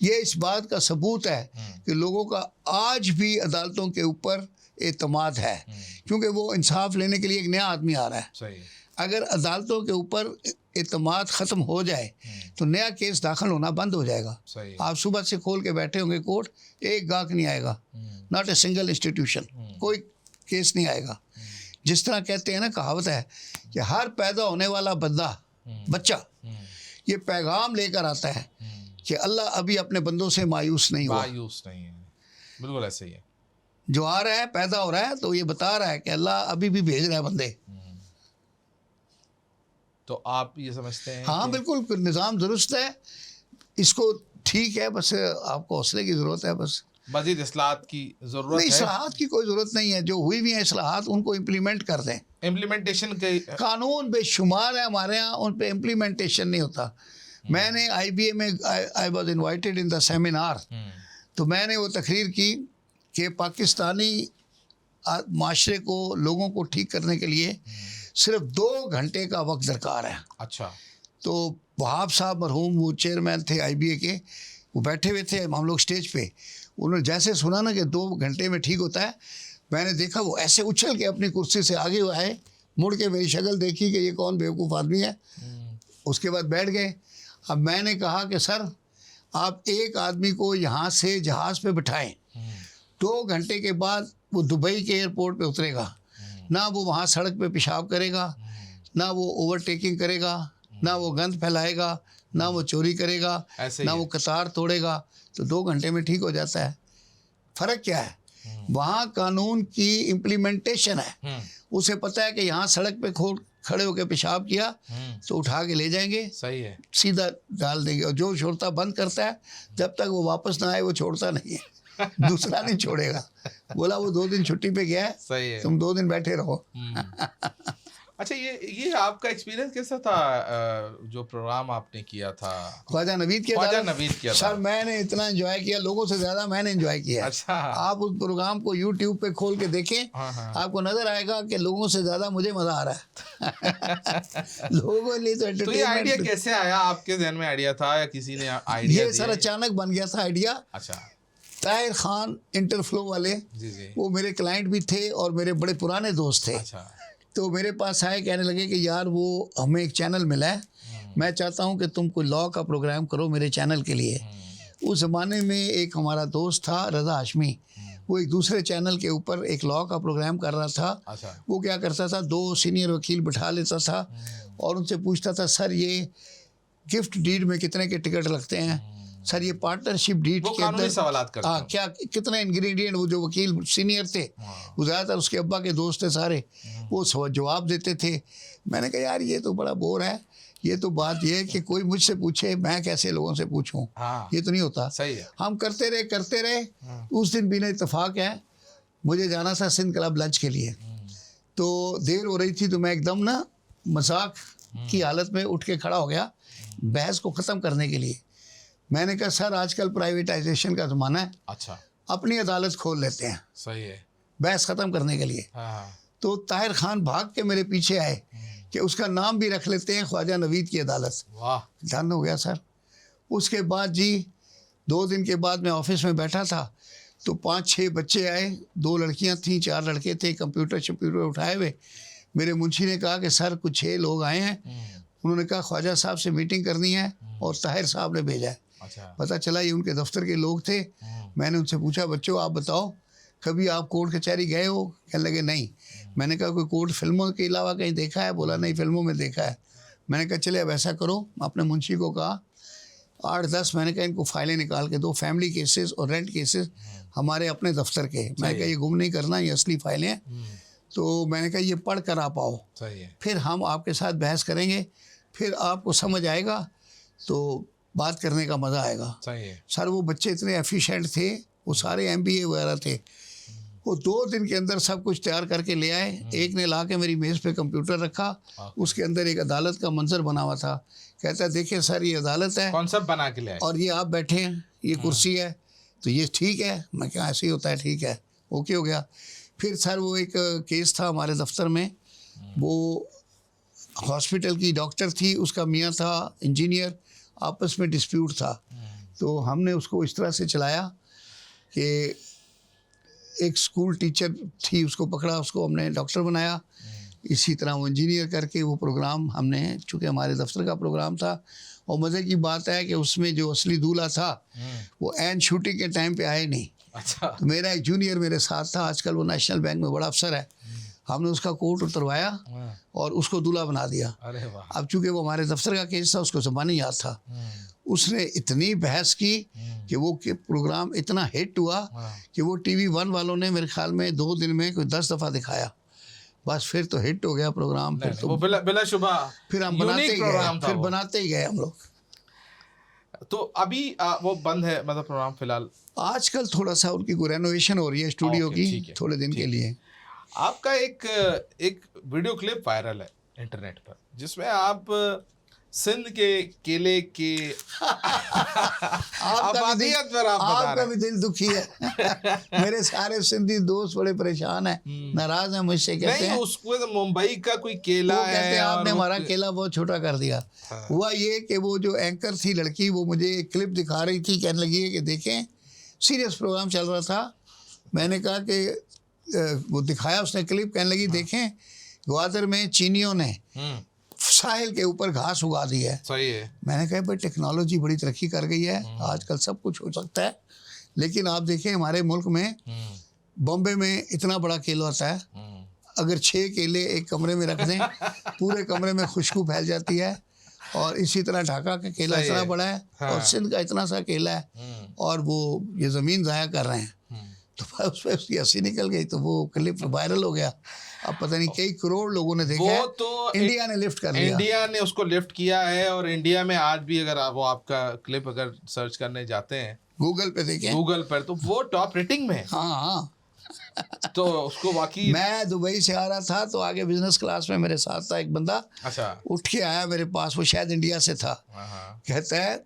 ये इस बात का सबूत है कि लोगों का आज भी अदालतों के ऊपर एतमाद है, क्योंकि वो इंसाफ लेने के लिए एक नया आदमी आ रहा है। सही। अगर अदालतों के ऊपर एतमाद ख़त्म हो जाए तो नया केस दाखिल होना बंद हो जाएगा। सही। आप सुबह से खोल के बैठे होंगे कोर्ट, एक गाहक नहीं आएगा, नॉट ए सिंगल इंस्टीट्यूशन, कोई केस नहीं आएगा। जिस तरह कहते हैं ना, कहावत है कि हर पैदा होने वाला बच्चा ये पैगाम लेकर आता है कि अल्लाह अभी अपने बंदों से मायूस नहीं हुआ। मायूस नहीं है, बिल्कुल ऐसे ही है। जो आ रहा है, पैदा हो रहा है, तो ये बता रहा है कि अल्लाह अभी भी भेज रहा है बंदे। तो आप ये समझते हैं? हाँ बिल्कुल, निज़ाम दुरुस्त है, इसको ठीक है, बस आपको हौसले की ज़रूरत है। बस मज़ीद इस्लाहात की ज़रूरत नहीं, है? इस्लाहात की कोई ज़रूरत नहीं है। जो हुई भी हैं इस्लाहात, उनको इम्प्लीमेंट कर दें। इम्प्लीमेंटेशन के कानून बेशुमार है हमारे यहाँ, उन पे इम्प्लीमेंटेशन नहीं होता। मैंने IBA में I was invited in the seminar, तो मैंने वो तकरीर की कि पाकिस्तानी माशरे को, लोगों को ठीक करने के लिए सिर्फ 2 घंटे का वक्त दरकार है। अच्छा। तो वहाब साहब मरहूम, वो चेयरमैन थे IBA के, वो बैठे हुए थे, हम लोग स्टेज पे। उन्होंने जैसे सुना ना कि 2 घंटे में ठीक होता है, मैंने देखा वो ऐसे उछल के अपनी कुर्सी से आगे आए, मुड़ के मेरी शक्ल देखी कि ये कौन बेवकूफ़ आदमी है। उसके बाद बैठ गए। अब मैंने कहा कि सर, आप एक आदमी को यहाँ से जहाज़ पे बिठाएं, 2 घंटे के बाद वो दुबई के एयरपोर्ट पे उतरेगा, ना वो वहाँ सड़क पे पेशाब करेगा, ना वो ओवरटेकिंग करेगा, ना वो गंद फैलाएगा, ना वो चोरी करेगा, ना वो कतार तोड़ेगा, तो 2 घंटे में ठीक हो जाता है। फ़र्क क्या है? वहाँ कानून की इम्प्लीमेंटेशन है। उसे पता है कि यहाँ सड़क पे खड़े होकर पेशाब किया तो उठा के ले जाएंगे, सही है, सीधा डाल देंगे। और जो छोड़ता बंद करता है, जब तक वो वापस ना आए वो छोड़ता नहीं है। दूसरा नहीं छोड़ेगा। बोला वो 2 दिन छुट्टी पे गया है, सही है, तुम 2 दिन बैठे रहो। अच्छा, ये आपका एक्सपीरियंस कैसा था? जो प्रोग्राम आपने किया था ख्वाजा नवीद किया था, सर मैंने इतना एंजॉय किया, लोगों से ज़्यादा मैंने एंजॉय किया। अच्छा। आप उस प्रोग्राम को YouTube पे खोल के देखें, आपको नजर आएगा कि लोगों से ज़्यादा मुझे मज़ा आ रहा है। लोगों ने तो ये आइडिया कैसे आया आपके जहन में? आइडिया था या किसी ने आइडिया? ये सर अचानक बन गया था आइडिया। अच्छा। ताहिर खान इंटरफ्लो वाले, जी। वो मेरे क्लाइंट भी थे और मेरे बड़े पुराने दोस्त थे। अच्छा। तो मेरे पास आए, कहने लगे कि यार वो हमें एक चैनल मिला है, मैं चाहता हूँ कि तुम कोई लॉ का प्रोग्राम करो मेरे चैनल के लिए। उस ज़माने में एक हमारा दोस्त था रज़ा हाशमी, वो एक दूसरे चैनल के ऊपर एक लॉ का प्रोग्राम कर रहा था। अच्छा। वो क्या करता था, 2 सीनियर वकील बिठा लेता था और उनसे पूछता था, सर ये गिफ्ट डीड में कितने के टिकट लगते हैं, सर ये पार्टनरशिप डीड के अंदर सवालात करते हैं, क्या कितने इंग्रेडिएंट। वो जो वकील सीनियर थे, वो ज़्यादातर उसके अब्बा के दोस्त थे सारे, वो जवाब देते थे। मैंने कहा यार ये तो बड़ा बोर है, ये तो बात ये है कि कोई मुझसे पूछे, मैं कैसे लोगों से पूछूं। ये तो नहीं होता। सही है। हम करते रहे। उस दिन भी ना इत्तेफाक है, मुझे जाना था सिंध क्लब लंच के लिए, तो देर हो रही थी, तो मैं एकदम ना मजाक की हालत में उठ के खड़ा हो गया बहस को ख़त्म करने के लिए। मैंने कहा सर आजकल प्राइवेटाइजेशन का ज़माना है, अच्छा, अपनी अदालत खोल लेते हैं। सही है, बहस ख़त्म करने के लिए। तो ताहिर खान भाग के मेरे पीछे आए कि उसका नाम भी रख लेते हैं ख्वाजा नवीद की अदालत। वाह, डन हो गया सर। उसके बाद जी 2 दिन के बाद मैं ऑफिस में बैठा था, तो 5-6 बच्चे आए, 2 लड़कियां थीं, 4 लड़के थे, कंप्यूटर उठाए हुए। मेरे मुंशी ने कहा कि सर कुछ 6 लोग आए हैं, उन्होंने कहा ख्वाजा साहब से मीटिंग करनी है और ताहिर साहब ने भेजा है। अच्छा। पता चला ये उनके दफ्तर के लोग थे। मैंने उनसे पूछा, बच्चों आप बताओ कभी आप कोर्ट कचहरी गए हो? कहने लगे नहीं। मैंने कहा कोई कोर्ट फिल्मों के अलावा कहीं देखा है? बोला नहीं, फिल्मों में देखा है। मैंने कहा चले अब ऐसा करो, अपने मुंशी को कहा 8-10, मैंने कहा इनको फाइलें निकाल के दो, फैमिली केसेस और रेंट केसेस हमारे अपने दफ्तर के। मैंने कहा ये गुम नहीं करना, ये असली फाइलें हैं। तो मैंने कहा ये पढ़ कर आप आओ, फिर हम आपके साथ बहस करेंगे, फिर आपको समझ आएगा तो बात करने का मज़ा आएगा। सही है। सर वो बच्चे इतने एफिशिएंट थे, वो सारे MBA वगैरह थे। वो 2 दिन के अंदर सब कुछ तैयार करके ले आए। एक ने ला के मेरी मेज़ पे कंप्यूटर रखा, उसके अंदर एक अदालत का मंजर बना हुआ था। कहता है देखिए सर ये अदालत है, कॉन्सेप्ट बना के ले आए, और ये आप बैठे हैं, ये कुर्सी है, तो ये ठीक है, मैं क्या ऐसे ही होता है, ठीक है, ओके हो गया। फिर सर वो एक केस था हमारे दफ्तर में, वो हॉस्पिटल की डॉक्टर थी, उसका मियाँ था इंजीनियर, आपस में डिस्प्यूट था। तो हमने उसको इस तरह से चलाया कि एक स्कूल टीचर थी, उसको पकड़ा, उसको हमने डॉक्टर बनाया। इसी तरह वो इंजीनियर करके वो प्रोग्राम हमने, चूँकि हमारे दफ्तर का प्रोग्राम था, और मज़े की बात है कि उसमें जो असली दूल्हा था वो एन शूटिंग के टाइम पे आए नहीं। अच्छा। तो मेरा एक जूनियर मेरे साथ था, आजकल वो नेशनल बैंक में बड़ा अफसर है। हमने उसका कोट उतरवाया और उसको दूल्हा बना दिया। अरे वाह। अब चूंकि वो हमारे दफ्तर का केस था, उसको ज़बानी याद था। उसने इतनी बहस की कि वो प्रोग्राम इतना हिट हुआ कि वो टीवी 1 वालों ने मेरे ख्याल में 2 दिन में कोई 10 दफ़ा दिखाया। बस फिर तो हिट हो गया प्रोग्राम। फिर तो वो बिला बिला शुबा फिर हम बनाते यूनिक ही गए, प्रोग्राम था फिर वो। बनाते ही गए हम लोग। तो अभी वो बंद है मतलब प्रोग्राम फिलहाल? आजकल थोड़ा सा उनकी कोई रेनोवेशन हो रही है स्टूडियो ओके, की, ठीक है, थोड़े दिन के ठीक है। लिए। आपका एक एक वीडियो क्लिप वायरल है इंटरनेट पर, जिसमें आप सिंध के केले के आबादियत पर आप बता आपका रहे भी हैं। दिल दुखी है। मेरे सारे सिंधी दोस्त बड़े परेशान हैं, नाराज हैं मुझसे, कहते नहीं, हैं, उसको तो मुंबई का कोई केला वो कहते हैं है और आपने वो हमारा केला बहुत छोटा कर दिया। हाँ। हुआ ये कि वो जो एंकर थी लड़की, वो मुझे एक क्लिप दिखा रही थी, कहने लगी है कि देखें, सीरियस प्रोग्राम चल रहा था। मैंने कहा कि वो दिखाया उसने क्लिप, कहने लगी देखें, ग्वादर में चीनियों ने साहिल के ऊपर घास उगा दी है। सही है। मैंने कहा भाई टेक्नोलॉजी बड़ी तरक्की कर गई है, आजकल सब कुछ हो सकता है। लेकिन आप देखें हमारे मुल्क में, बॉम्बे में इतना बड़ा केला होता है, अगर 6 केले एक कमरे में रख दें, पूरे कमरे में खुशबू फैल जाती है। और इसी तरह ढाका का केला सही इतना है। बड़ा है, हाँ। और सिंध का इतना सा केला है, और वो ये ज़मीन ज़ाया कर रहे हैं। तो उस पर उसकी हंसी निकल गई, तो वो क्लिप वायरल हो गया। अब पता नहीं कई करोड़ लोगों ने देखा है। वो तो इंडिया ने लिफ्ट कर लिया। इंडिया ने उसको लिफ्ट किया है, और इंडिया में आज भी अगर वो आपका क्लिप अगर सर्च करने जाते हैं गूगल पे देखें, गूगल पर, तो वो टॉप रेटिंग में है। हाँ हाँ। तो उसको बाकी मैं दुबई से आ रहा था, तो आगे बिजनेस क्लास में मेरे साथ था एक बंदा, अच्छा। उठ के आया मेरे पास, वो शायद इंडिया से था। हाँ। कहता है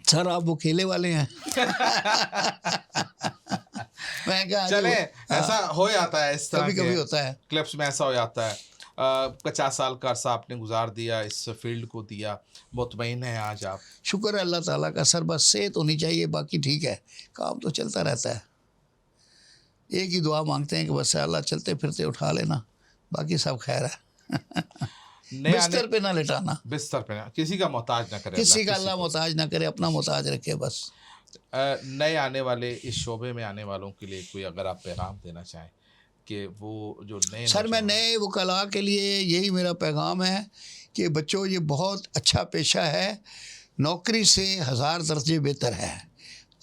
सर आप वो केले वाले हैं। मैं कहा चले, हाँ, ऐसा हो जाता है, इस तरह कभी के कभी होता है। क्लिप्स में ऐसा हो जाता है। 50 साल का अरसा आपने गुजार दिया, इस फील्ड को दिया, मुतमईन है आज आप? शुक्र है अल्लाह ताला का सर, बस सेहत होनी चाहिए, बाकी ठीक है, काम तो चलता रहता है। एक ही दुआ मांगते हैं कि बस अल्लाह चलते फिरते उठा लेना, बाकी सब खैर है। बिस्तर पे ना लिटाना, बिस्तर पे ना, किसी का मोहताज ना करे किसी का अल्लाह, अल्लाह मोहताज ना करे, अपना मोहताज रखे बस। नए आने वाले, इस शोबे में आने वालों के लिए कोई अगर आप पैगाम देना चाहें कि वो जो नए सर मैं नौजवान- नए वकला के लिए यही मेरा पैगाम है कि बच्चों ये बहुत अच्छा पेशा है, नौकरी से 1000 दर्जे बेहतर है।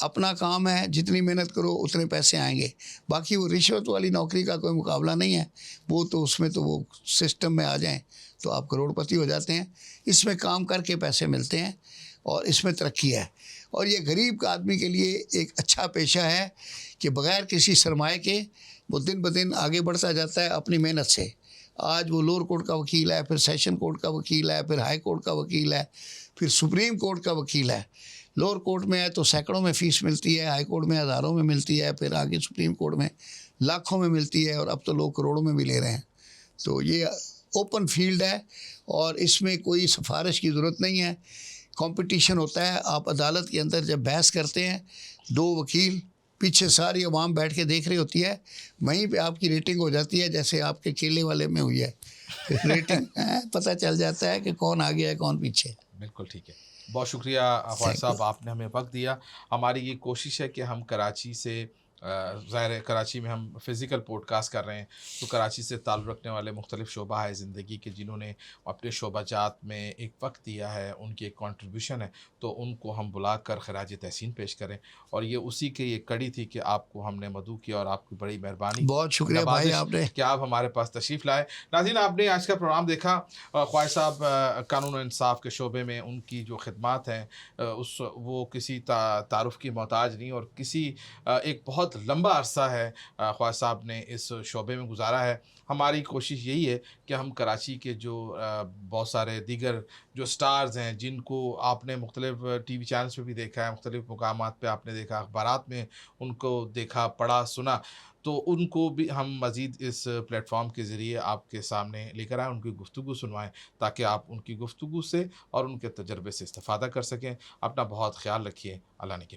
अपना काम है, जितनी मेहनत करो उतने पैसे आएंगे। बाकी वो रिश्वत वाली नौकरी का कोई मुकाबला नहीं है, वो तो उसमें तो वो सिस्टम में आ जाएं तो आप करोड़पति हो जाते हैं। इसमें काम करके पैसे मिलते हैं और इसमें तरक्की है। और ये गरीब का आदमी के लिए एक अच्छा पेशा है कि बग़ैर किसी सरमाए के वो दिन ब दिन आगे बढ़ता जाता है अपनी मेहनत से। आज वो लोअर कोर्ट का वकील है, फिर सेशन कोर्ट का वकील है, फिर हाई कोर्ट का वकील है, फिर सुप्रीम कोर्ट का वकील है। लोअर कोर्ट में है तो सैकड़ों में फ़ीस मिलती है, हाई कोर्ट में हज़ारों में मिलती है, फिर आगे सुप्रीम कोर्ट में लाखों में मिलती है, और अब तो लोग करोड़ों में भी ले रहे हैं। तो ये ओपन फील्ड है और इसमें कोई सिफारिश की ज़रूरत नहीं है। कंपटीशन होता है, आप अदालत के अंदर जब बहस करते हैं, 2 वकील, पीछे सारी आवाम बैठ के देख रही होती है, वहीं पे आपकी रेटिंग हो जाती है, जैसे आपके केले वाले में हुई है। रेटिंग पता चल जाता है कि कौन आगे है कौन पीछे। बिल्कुल ठीक है। बहुत शुक्रिया ख्वाजा साहब, आपने हमें वक्त दिया। हमारी ये कोशिश है कि हम कराची से, ज़ाहिर है कराची में हम फ़िज़िकल पॉडकास्ट कर रहे हैं, तो कराची से ताल्लुक़ रखने वाले मुख्तलिफ़ शोबा है ज़िंदगी के, जिन्होंने अपने शोबाजात में एक वक्त दिया है, उनकी एक कंट्रीब्यूशन है, तो उनको हम बुलाकर खराज तहसीन पेश करें। और ये उसी की एक कड़ी थी कि आपको हमने मदऊ किया, और आपकी बड़ी मेहरबानी, बहुत शुक्रिया भाई आपने कि आप हमारे पास तशरीफ़ लाए। नाज़रीन, आपने आज का प्रोग्राम देखा। ख्वाजा साहब कानून और इंसाफ के शोबे में उनकी जो खिदमात हैं, वो किसी तारुफ़ की मोहताज नहीं, और किसी एक बहुत बहुत लंबा अरसा है ख्वाजा साहब ने इस शोबे में गुज़ारा है। हमारी कोशिश यही है कि हम कराची के जो बहुत सारे दीगर जो स्टार्स हैं, जिनको आपने मुख्तलिफ़ टीवी चैनल्स पे भी देखा है, मुख्तलिफ़ मुकामात पे आपने देखा, अखबारात में उनको देखा, पढ़ा, सुना, तो उनको भी हम मज़ीद इस प्लेटफ़ॉर्म के ज़रिए आपके सामने लेकर आएँ, उनकी गुफ्तगू सुनवाएँ, ताकि आप उनकी गुफ्तगू से और उनके तजर्बे से इस्तिफ़ादा कर सकें। अपना बहुत ख़्याल रखिए। अल्लाह ने के